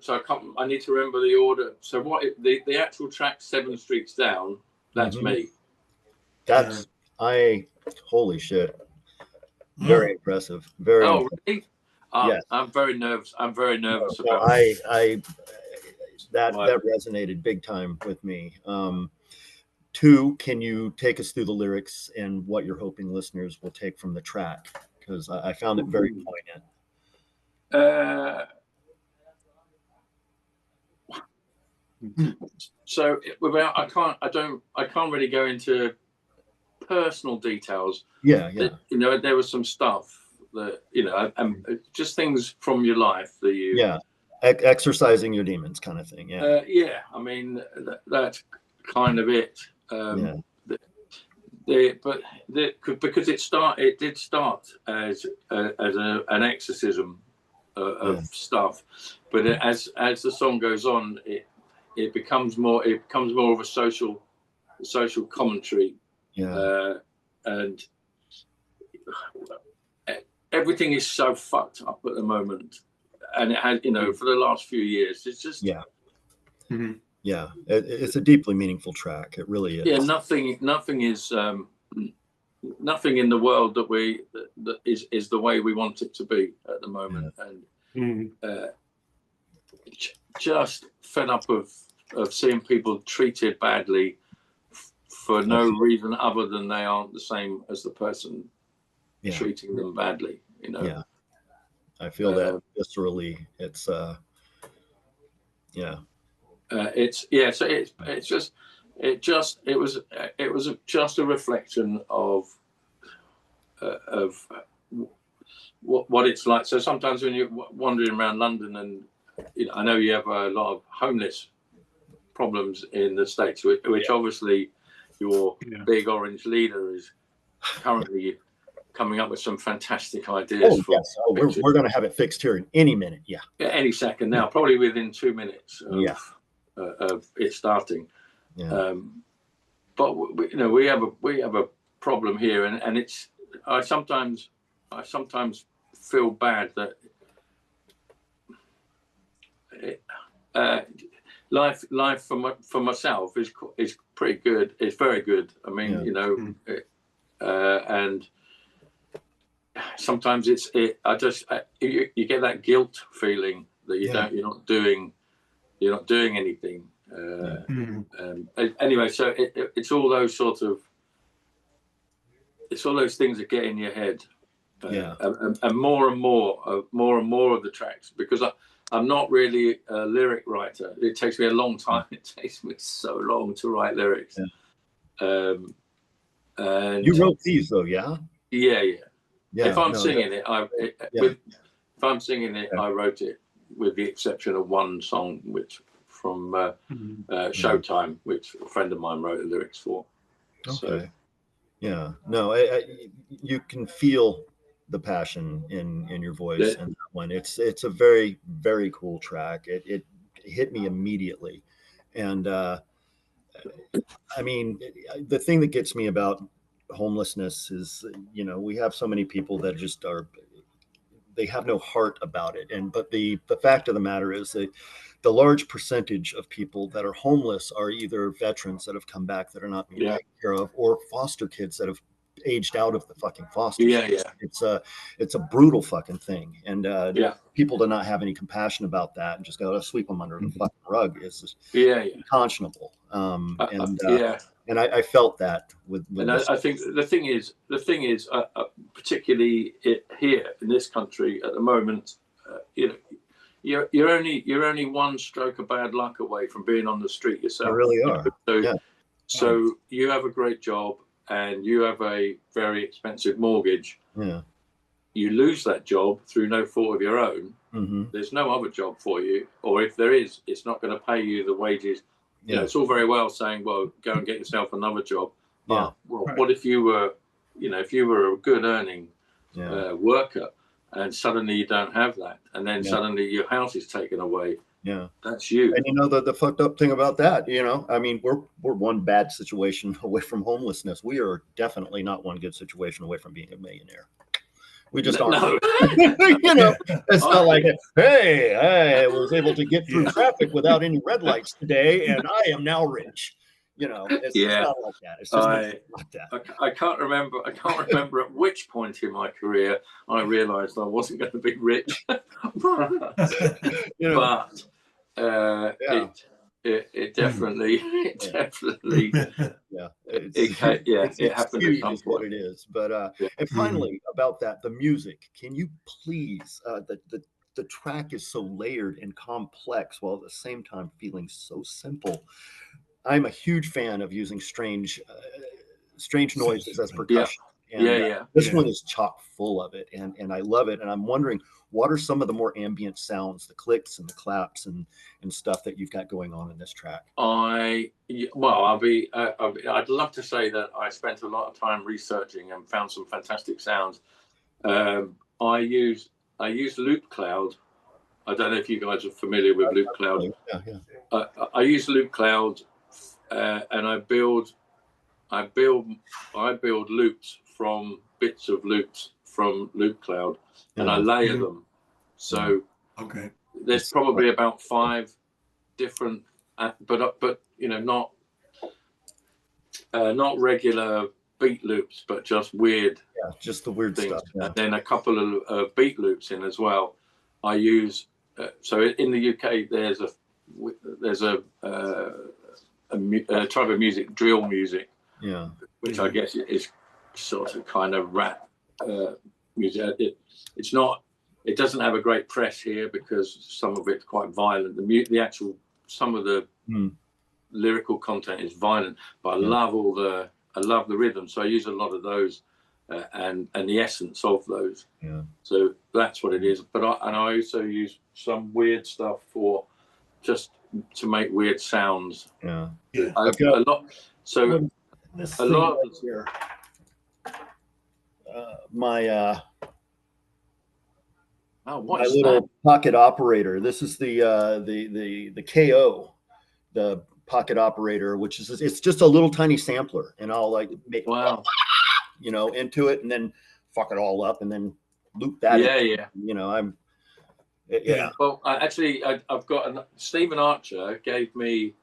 I need to remember the order. So the actual track 7 Streets Down. That's me. That's holy shit. Very impressive. Very. Oh, really? Yes. I'm very nervous. I'm very nervous about that resonated big time with me. 2, can you take us through the lyrics and what you're hoping listeners will take from the track? Because I found it very poignant. So I can't really go into personal details. Yeah. There was some stuff that just things from your life that you exercising your demons kind of thing. I mean that's kind of it. Because it did start as an exorcism of stuff, but as the song goes on, it becomes more of a social commentary. And everything is so fucked up at the moment, and it has, for the last few years, it's just it's a deeply meaningful track. It really is. Yeah, nothing is nothing in the world that is the way we want it to be at the moment, and just fed up of seeing people treated badly for no reason other than they aren't the same as the person treating them badly. I feel that viscerally. It's So it was just a reflection of what it's like. So sometimes when you're wandering around London, and I know you have a lot of homeless problems in the States, which obviously your big orange leader is currently coming up with some fantastic ideas. We're going to have it fixed here in any minute. Any second now, probably within 2 minutes of it starting. But we have a problem here, and it's I sometimes feel bad that life for myself is pretty good. It's very good. I mean, and sometimes you get that guilt feeling that you're not doing anything. Anyway, so it's all those things that get in your head. And more and more of the tracks, because I'm not really a lyric writer. It takes me a long time. It takes me so long to write lyrics. And you wrote these though, yeah? Yeah. If I'm singing it, I wrote it, with the exception of one song, which from Showtime, which a friend of mine wrote the lyrics for. Okay. So. No, you can feel the passion in your voice, and that one. It's a very, very cool track. It hit me immediately, and I mean, the thing that gets me about homelessness is, we have so many people that just they have no heart about it, but the fact of the matter is that the large percentage of people that are homeless are either veterans that have come back that are not being taken care of, or foster kids that have aged out of the fucking foster system. It's a brutal fucking thing, and people to not have any compassion about that and just go, sweep them under the fucking rug is just unconscionable. And I felt that with and I think the thing is, particularly here in this country at the moment, you're only one stroke of bad luck away from being on the street yourself. You really are. So you have a great job and you have a very expensive mortgage. Yeah. You lose that job through no fault of your own. There's no other job for you, or if there is, it's not going to pay you the wages. It's all very well saying, well, go and get yourself another job. What if you were, if you were a good earning worker, and suddenly you don't have that, and then suddenly your house is taken away? That's you. And the fucked up thing about that, I mean, we're one bad situation away from homelessness. We are definitely not one good situation away from being a millionaire. We just aren't. No. It's not like, hey, I was able to get through traffic without any red lights today, and I am now rich. It's not like that. It's just not like that. I can't remember at which point in my career I realized I wasn't going to be rich. But it definitely it happened at some point. What it is. But and finally, about that, the music. Can you please? The track is so layered and complex, while at the same time feeling so simple. I'm a huge fan of using strange noises as percussion. This one is chock full of it, and I love it. And I'm wondering, what are some of the more ambient sounds, the clicks and the claps and stuff that you've got going on in this track? I'd love to say that I spent a lot of time researching and found some fantastic sounds. I use Loop Cloud. I don't know if you guys are familiar with Loop Cloud. I use Loop Cloud, and I build loops from bits of loops from Loop Cloud, and I layer them. So there's probably about 5 different, but not regular beat loops, but just weird. Just the weird things. stuff. And then a couple of beat loops in as well. I use so in the UK there's a type of music, drill music, which I guess is sort of kind of rap music. It doesn't have a great press here because some of it's quite violent. Some of the lyrical content is violent, but I love the rhythm. So I use a lot of those and the essence of those. So that's what it is. But I also use some weird stuff just to make weird sounds. I've got a lot. So this a lot right here. My little pocket operator. This is the KO, the pocket operator, which is it's just a little tiny sampler, and I'll like make into it, and then fuck it all up, and then loop that. Well, I've got Stephen Archer gave me.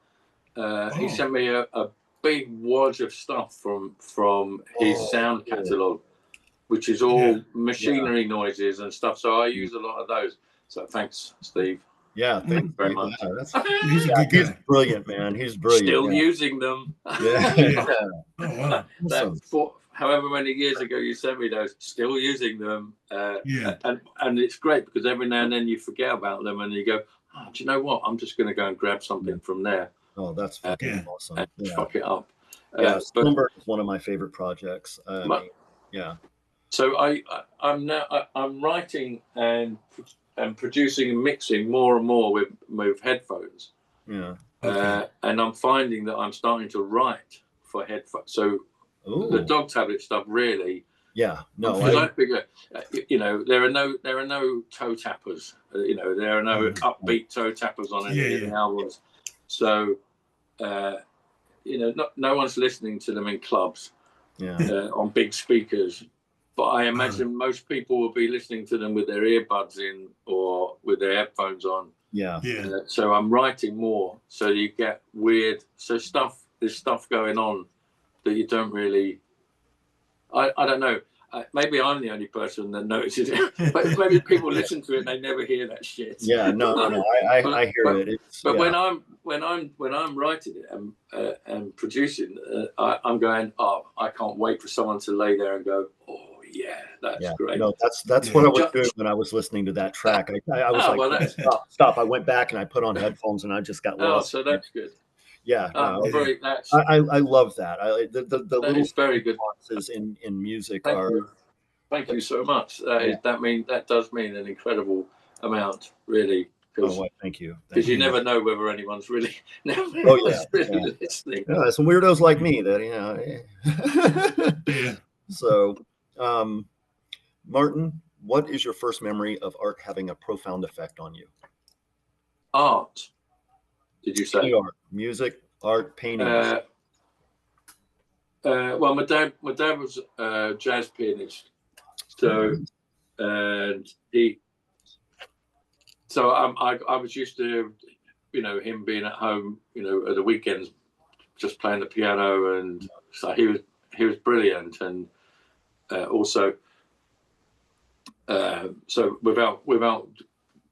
He sent me a big wad of stuff from his sound catalog, which is all machinery noises and stuff. So I use a lot of those. So thanks, Steve. Yeah, thank you very much. Yeah, that's, He's a good guy. he's brilliant, man. He's brilliant. Still using them. Yeah. Yeah. Oh wow. Awesome. However many years ago you sent me those, still using them. Yeah. And it's great because every now and then you forget about them and you go, oh, do you know what? I'm just going to go and grab something from there. Oh, that's fucking awesome. And Yeah. fuck it up. Yeah, Bloomberg is one of my favorite projects. Yeah. So I'm writing and producing and mixing more and more with headphones. Yeah. And I'm finding that I'm starting to write for headphones. So the Dogtablet stuff really. Yeah. No. I figure, there are no toe tappers. There are no upbeat toe tappers on any of the albums. So, no one's listening to them in clubs, on big speakers. But I imagine most people will be listening to them with their earbuds in or with their headphones on. Yeah. So I'm writing more. So you get weird. So there's stuff going on that you don't really. I don't know. Maybe I'm the only person that notices it. But maybe people listen to it and they never hear that shit. Yeah. No. I hear it. But when I'm writing it and producing, I'm going. Oh, I can't wait for someone to lay there and go. Oh. Yeah, that's great. No, that's what I was doing when I was listening to that track. I was stop. I went back and I put on headphones and I just got lost. So that's good. Yeah, I love that. The little very good nuances in music Thank you so much. That does mean an incredible amount, really. Thank you. Because you never know whether anyone's really listening. Yeah, some weirdos like me that So, Martin, what is your first memory of art having a profound effect on you? Art. Did you say art? Music, art, painting. Well, my dad was a jazz pianist, so I was used to, him being at home, at the weekends, just playing the piano, and so he was brilliant, and also, so without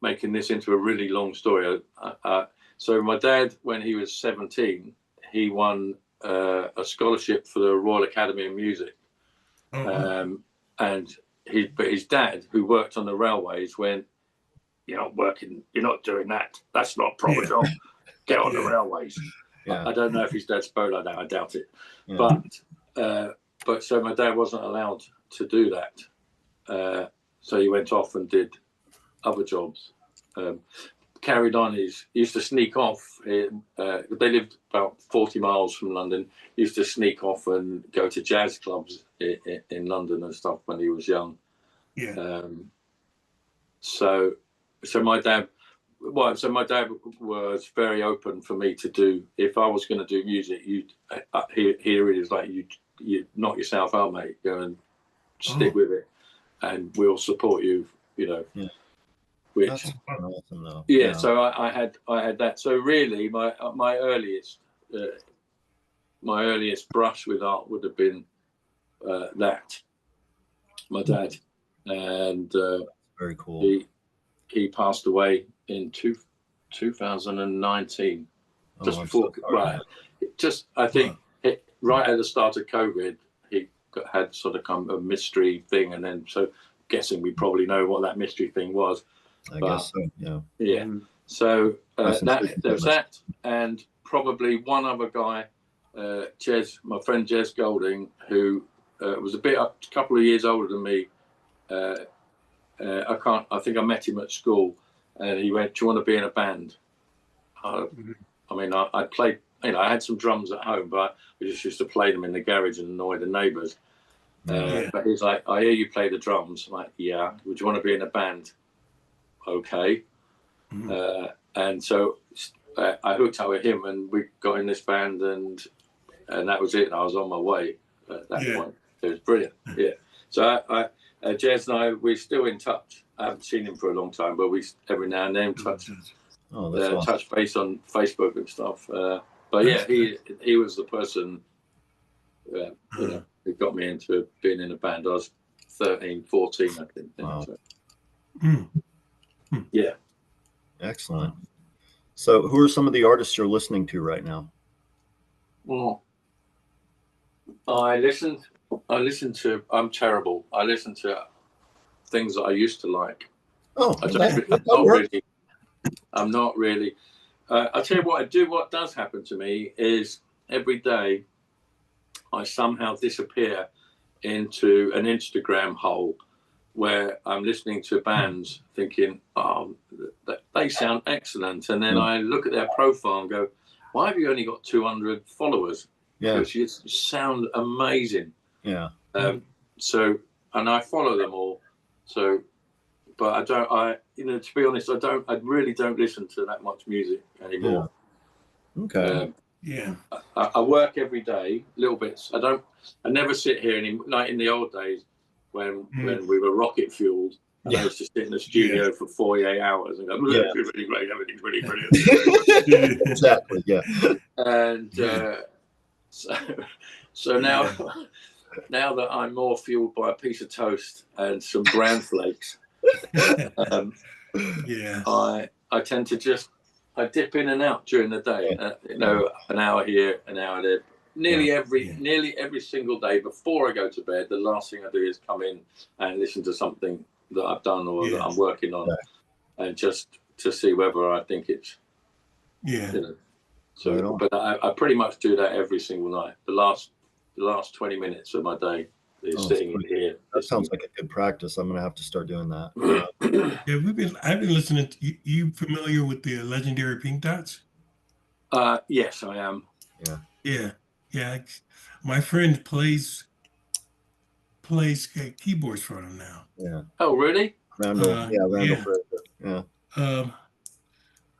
making this into a really long story, so my dad, when he was 17, he won a scholarship for the Royal Academy of Music, and his dad, who worked on the railways, went, "You're not working. You're not doing that. That's not a proper job. Get on the railways." Yeah. I don't know if his dad spoke like that. I doubt it. Yeah. But so my dad wasn't allowed to do that. So he went off and did other jobs. Carried on. He used to sneak off. They lived about 40 miles from London. He used to sneak off and go to jazz clubs in London and stuff when he was young. Yeah. So my dad was very open for me to do. If I was going to do music, here it is, like you knock yourself out, mate. Go and stick with it, and we'll support you. Yeah. Which, that's awesome, though. Yeah. So I had that. So really, my earliest brush with art would have been that. My dad, and very cool. He passed away in 2019, just before. Right. I think right at the start of COVID, he had sort of come a mystery thing, and then guessing we probably know what that mystery thing was. I guess so. Yeah. Yeah. So there's that, and probably one other guy, Jez, my friend Jez Golding, who was a couple of years older than me. I think I met him at school, and he went, "Do you want to be in a band?" I mean, I played, I had some drums at home, but we just used to play them in the garage and annoy the neighbours. But he's like, "I hear you play the drums." I'm like, "Yeah. Would you want to be in a band?" Okay. And so I hooked up with him, and we got in this band, and that was it. And I was on my way at that point. It was brilliant. Yeah. So Jez and I, we're still in touch. I haven't seen him for a long time, but we every now and then touch base on Facebook and stuff. But yeah, he was the person who got me into being in a band. I was 13, 14, I think. Wow. So, Mm. yeah. Excellent. So who are some of the artists you're listening to right now? Well, I listen to, I'm terrible. I listen to things that I used to like. Oh, I'm not really. I'll tell you what I do. What does happen to me is every day I somehow disappear into an Instagram hole where I'm listening to bands thinking, oh, they sound excellent. And then I look at their profile and go, why have you only got 200 followers? Yeah. Because you sound amazing. Yeah. So, and I follow them all. So, but to be honest, I really don't listen to that much music anymore. Yeah. Okay. Yeah. I work every day, little bits. I never sit here like in the old days when we were rocket fueled. And I used to sit in the studio for 48 hours and go, it's really great, everything's really brilliant. Exactly. Yeah. And so now, now that I'm more fueled by a piece of toast and some bran flakes, I tend to just dip in and out during the day. An hour here, an hour there. Nearly every single day before I go to bed, the last thing I do is come in and listen to something that I've done or that I'm working on, and just to see whether I think it's So, but I pretty much do that every single night. The last 20 minutes of my day is sitting in here. That sounds like a good practice. I'm going to have to start doing that. I've been listening to you familiar with the legendary Pink Dots? Yes, I am. Yeah. My friend plays keyboards for them now. Yeah. Oh, really? Randall Fraser. Yeah.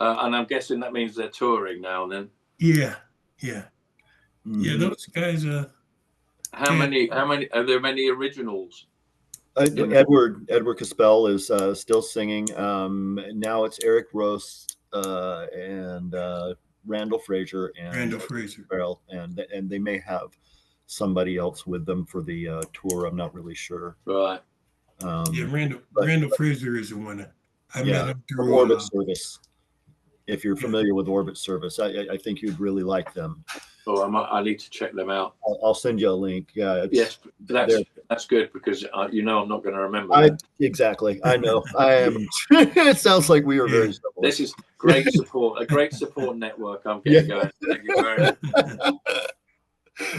And I'm guessing that means they're touring now then. Yeah. Yeah, those guys how many are there many originals? Edward Caspell is still singing. Now it's Eric Rost and Randall Fraser and and they may have somebody else with them for the tour. I'm not really sure. Right. Randall Fraser is the one I met him through Orbit Service. If you're familiar with Orbit Service, I think you'd really like them. Oh, I need to check them out. I'll send you a link. Yeah. Yes, that's good because I'm not going to remember. Exactly. I know. I am. It sounds like we are very similar. This is great support. A great support network. I'm getting going. Thank you very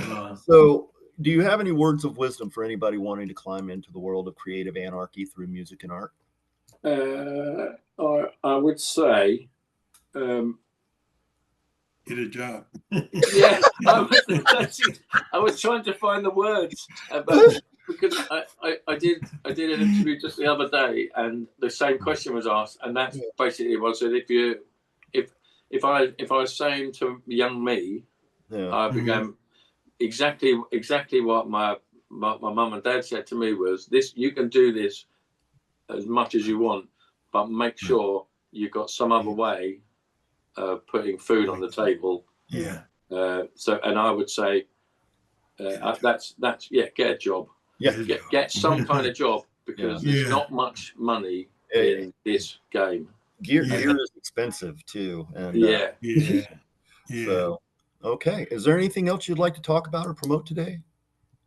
much. So, do you have any words of wisdom for anybody wanting to climb into the world of creative anarchy through music and art? I would say. Get a job. Yeah, I was trying to find the words because I did an interview just the other day, and the same question was asked, and that's basically what I said. If I was saying to young me, I began exactly what my mum and dad said to me was this: you can do this as much as you want, but make sure you've got some other way putting food on the table. So, and I would say that's get a job. Get some kind of job because there's not much money in this game. Gear is expensive too. And So, okay. Is there anything else you'd like to talk about or promote today?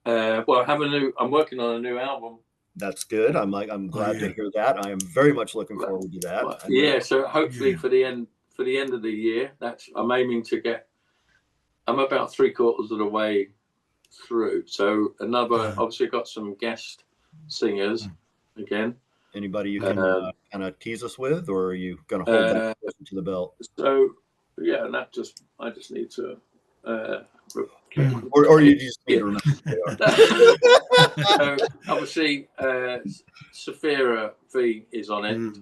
Well, I'm working on a new album. That's good. I'm glad to hear that. I am very much looking forward to that. So hopefully for the end of the year, I'm aiming to get. I'm about 3/4 of the way through. So obviously got some guest singers again. Anybody you can kind of tease us with, or are you going to hold that to the belt? So and I just need to. Or you just need to remember. So obviously, Saphira V is on it.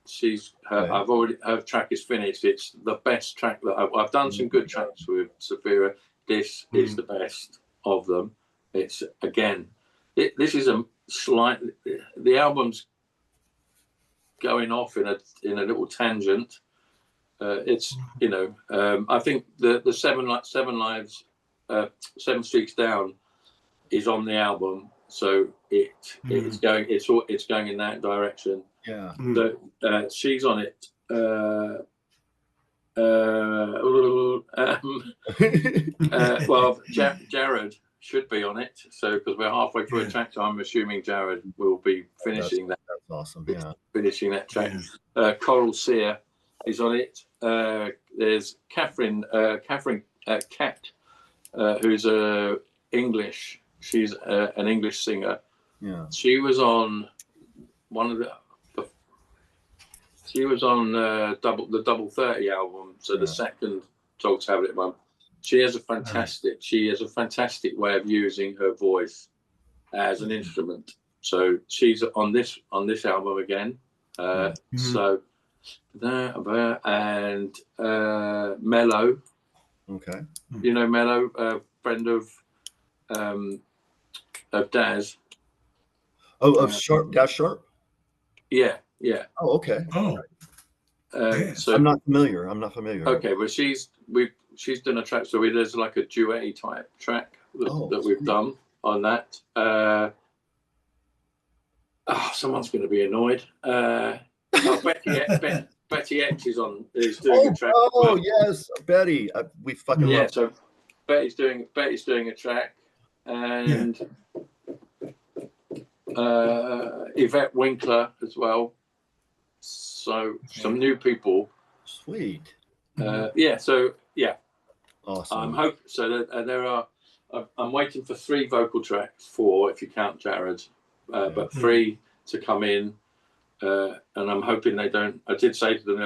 She's her track is finished. It's the best track that I've done. Some good tracks with Saphira. This is the best of them. It's this is the album's going off in a little tangent. It's I think the Seven Streaks Down is on the album, so it's going in that direction. Yeah. So she's on it. Well, Jared should be on it. So because we're halfway through a track, so I'm assuming Jared will be finishing That's awesome. Yeah. finishing that track. Coral Sear is on it. There's Catherine Cat, who's English. She's an English singer. Yeah. She was on one of the. She was on the Double 30 album, so the second Dogtablet one. She has a fantastic way of using her voice as an instrument. So she's on this album again. So there and Mello. Okay. You know Mello, a friend of Daz. Oh, of Sharp, Dash Sharp. Yeah. Oh, okay. Oh. So I'm not familiar. Okay, well she's done a track. So there's like a duet type track that we've done on that. Someone's going to be annoyed. Betty X is doing a track. Oh yes, Betty. We fucking love. So Betty's doing a track, and Yvette Winkler as well. So some new people. Sweet. Awesome. I'm hoping so. There are. I'm waiting for 3 vocal tracks, 4 if you count Jared's, but 3 to come in, and I'm hoping they don't. I did say to them,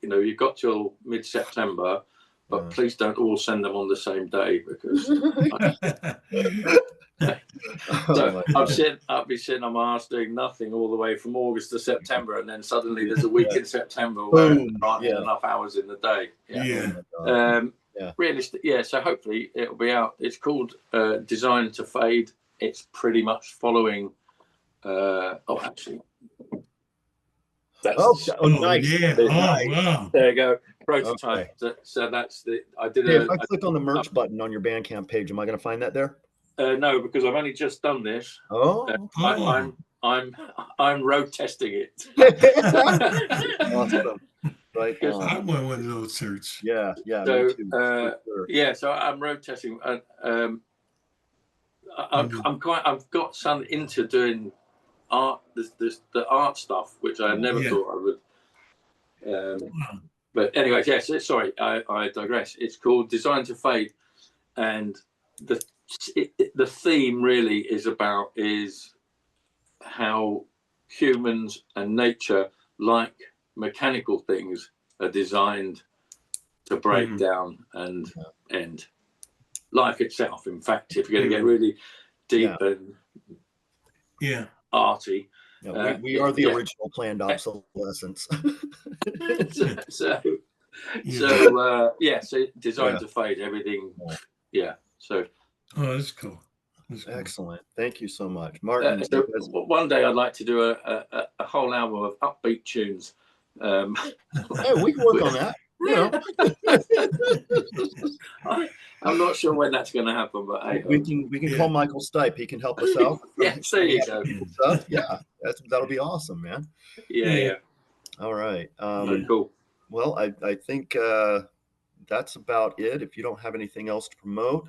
you've got till mid-September, but please don't all send them on the same day because. I'll be sitting on my ass doing nothing all the way from August to September, and then suddenly there's a week in September where there aren't enough hours in the day. Realistic, so hopefully it'll be out. It's called Designed to Fade. It's pretty much following. Actually, that's nice. Yeah. Wow. There you go. Prototype. Okay. So that's the. I did. If I click on the merch button on your Bandcamp page, am I going to find that there? No, because I've only just done this. I'm road testing it. Awesome. Right. I want one of those shirts. Yeah. So me too. so I'm road testing. I've got some into doing art. The art stuff, which I never thought I would. But anyway, yes. Sorry, I digress. It's called Designed to Fade, and the theme really is how humans and nature, like mechanical things, are designed to break down and end. Life itself, in fact, if you're going to get really deep and arty. We are the original planned obsolescence. So Designed to Fade, everything. So. Oh, that's cool. Excellent. Thank you so much, Martin. One day I'd like to do a whole album of upbeat tunes. Hey, we can work on that. I'm not sure when that's going to happen, but hey, we can call Michael Stipe. He can help us out. There you go. Yeah, that'll be awesome, man. Yeah. All right. Cool. Well, I think that's about it. If you don't have anything else to promote,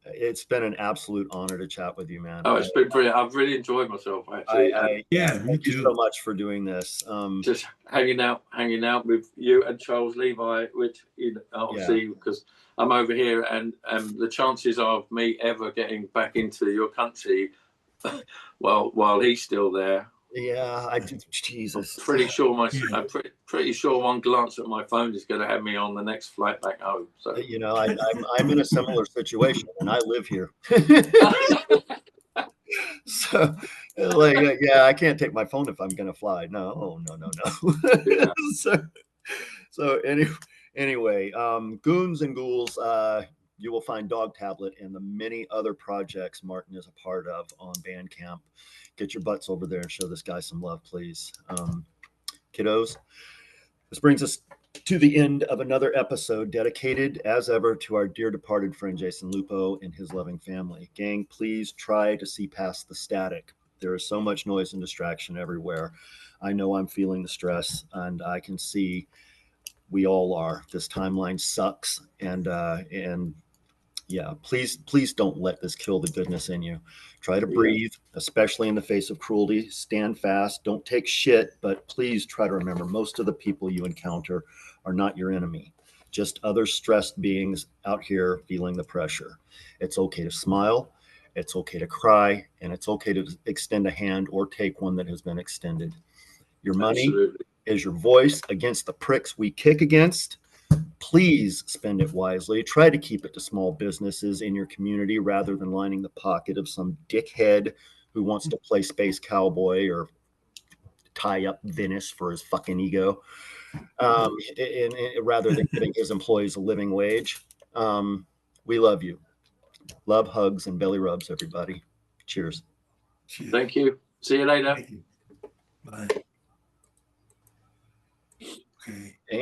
it's been an absolute honor to chat with you, man. Oh, it's been brilliant. I've really enjoyed myself, actually. Thank you so much for doing this. Just hanging out with you and Charles Levi, which obviously because I'm over here, and the chances of me ever getting back into your country, while he's still there. Yeah, Jesus. I'm pretty sure one glance at my phone is going to have me on the next flight back home. So I'm in a similar situation, and I live here. So, I can't take my phone if I'm going to fly. No. So anyway, Goons and Ghouls. You will find Dogtablet and the many other projects Martin is a part of on Bandcamp. Get your butts over there and show this guy some love, please. Kiddos, this brings us to the end of another episode dedicated, as ever, to our dear departed friend Jason Lupo and his loving family. Gang, please try to see past the static. There is so much noise and distraction everywhere. I know I'm feeling the stress, and I can see we all are. This timeline sucks, and yeah, please don't let this kill the goodness in you. Try to breathe, especially in the face of cruelty. Stand fast. Don't take shit, but please try to remember most of the people you encounter are not your enemy, just other stressed beings out here feeling the pressure. It's okay to smile. It's okay to cry, and it's okay to extend a hand or take one that has been extended. Your money is your voice against the pricks we kick against. Please spend it wisely. Try to keep it to small businesses in your community rather than lining the pocket of some dickhead who wants to play space cowboy or tie up Venice for his fucking ego, rather than giving his employees a living wage. We love you. Love, hugs, and belly rubs, everybody. Cheers. Cheers. Thank you. See you later. Thank you. Bye. Okay. And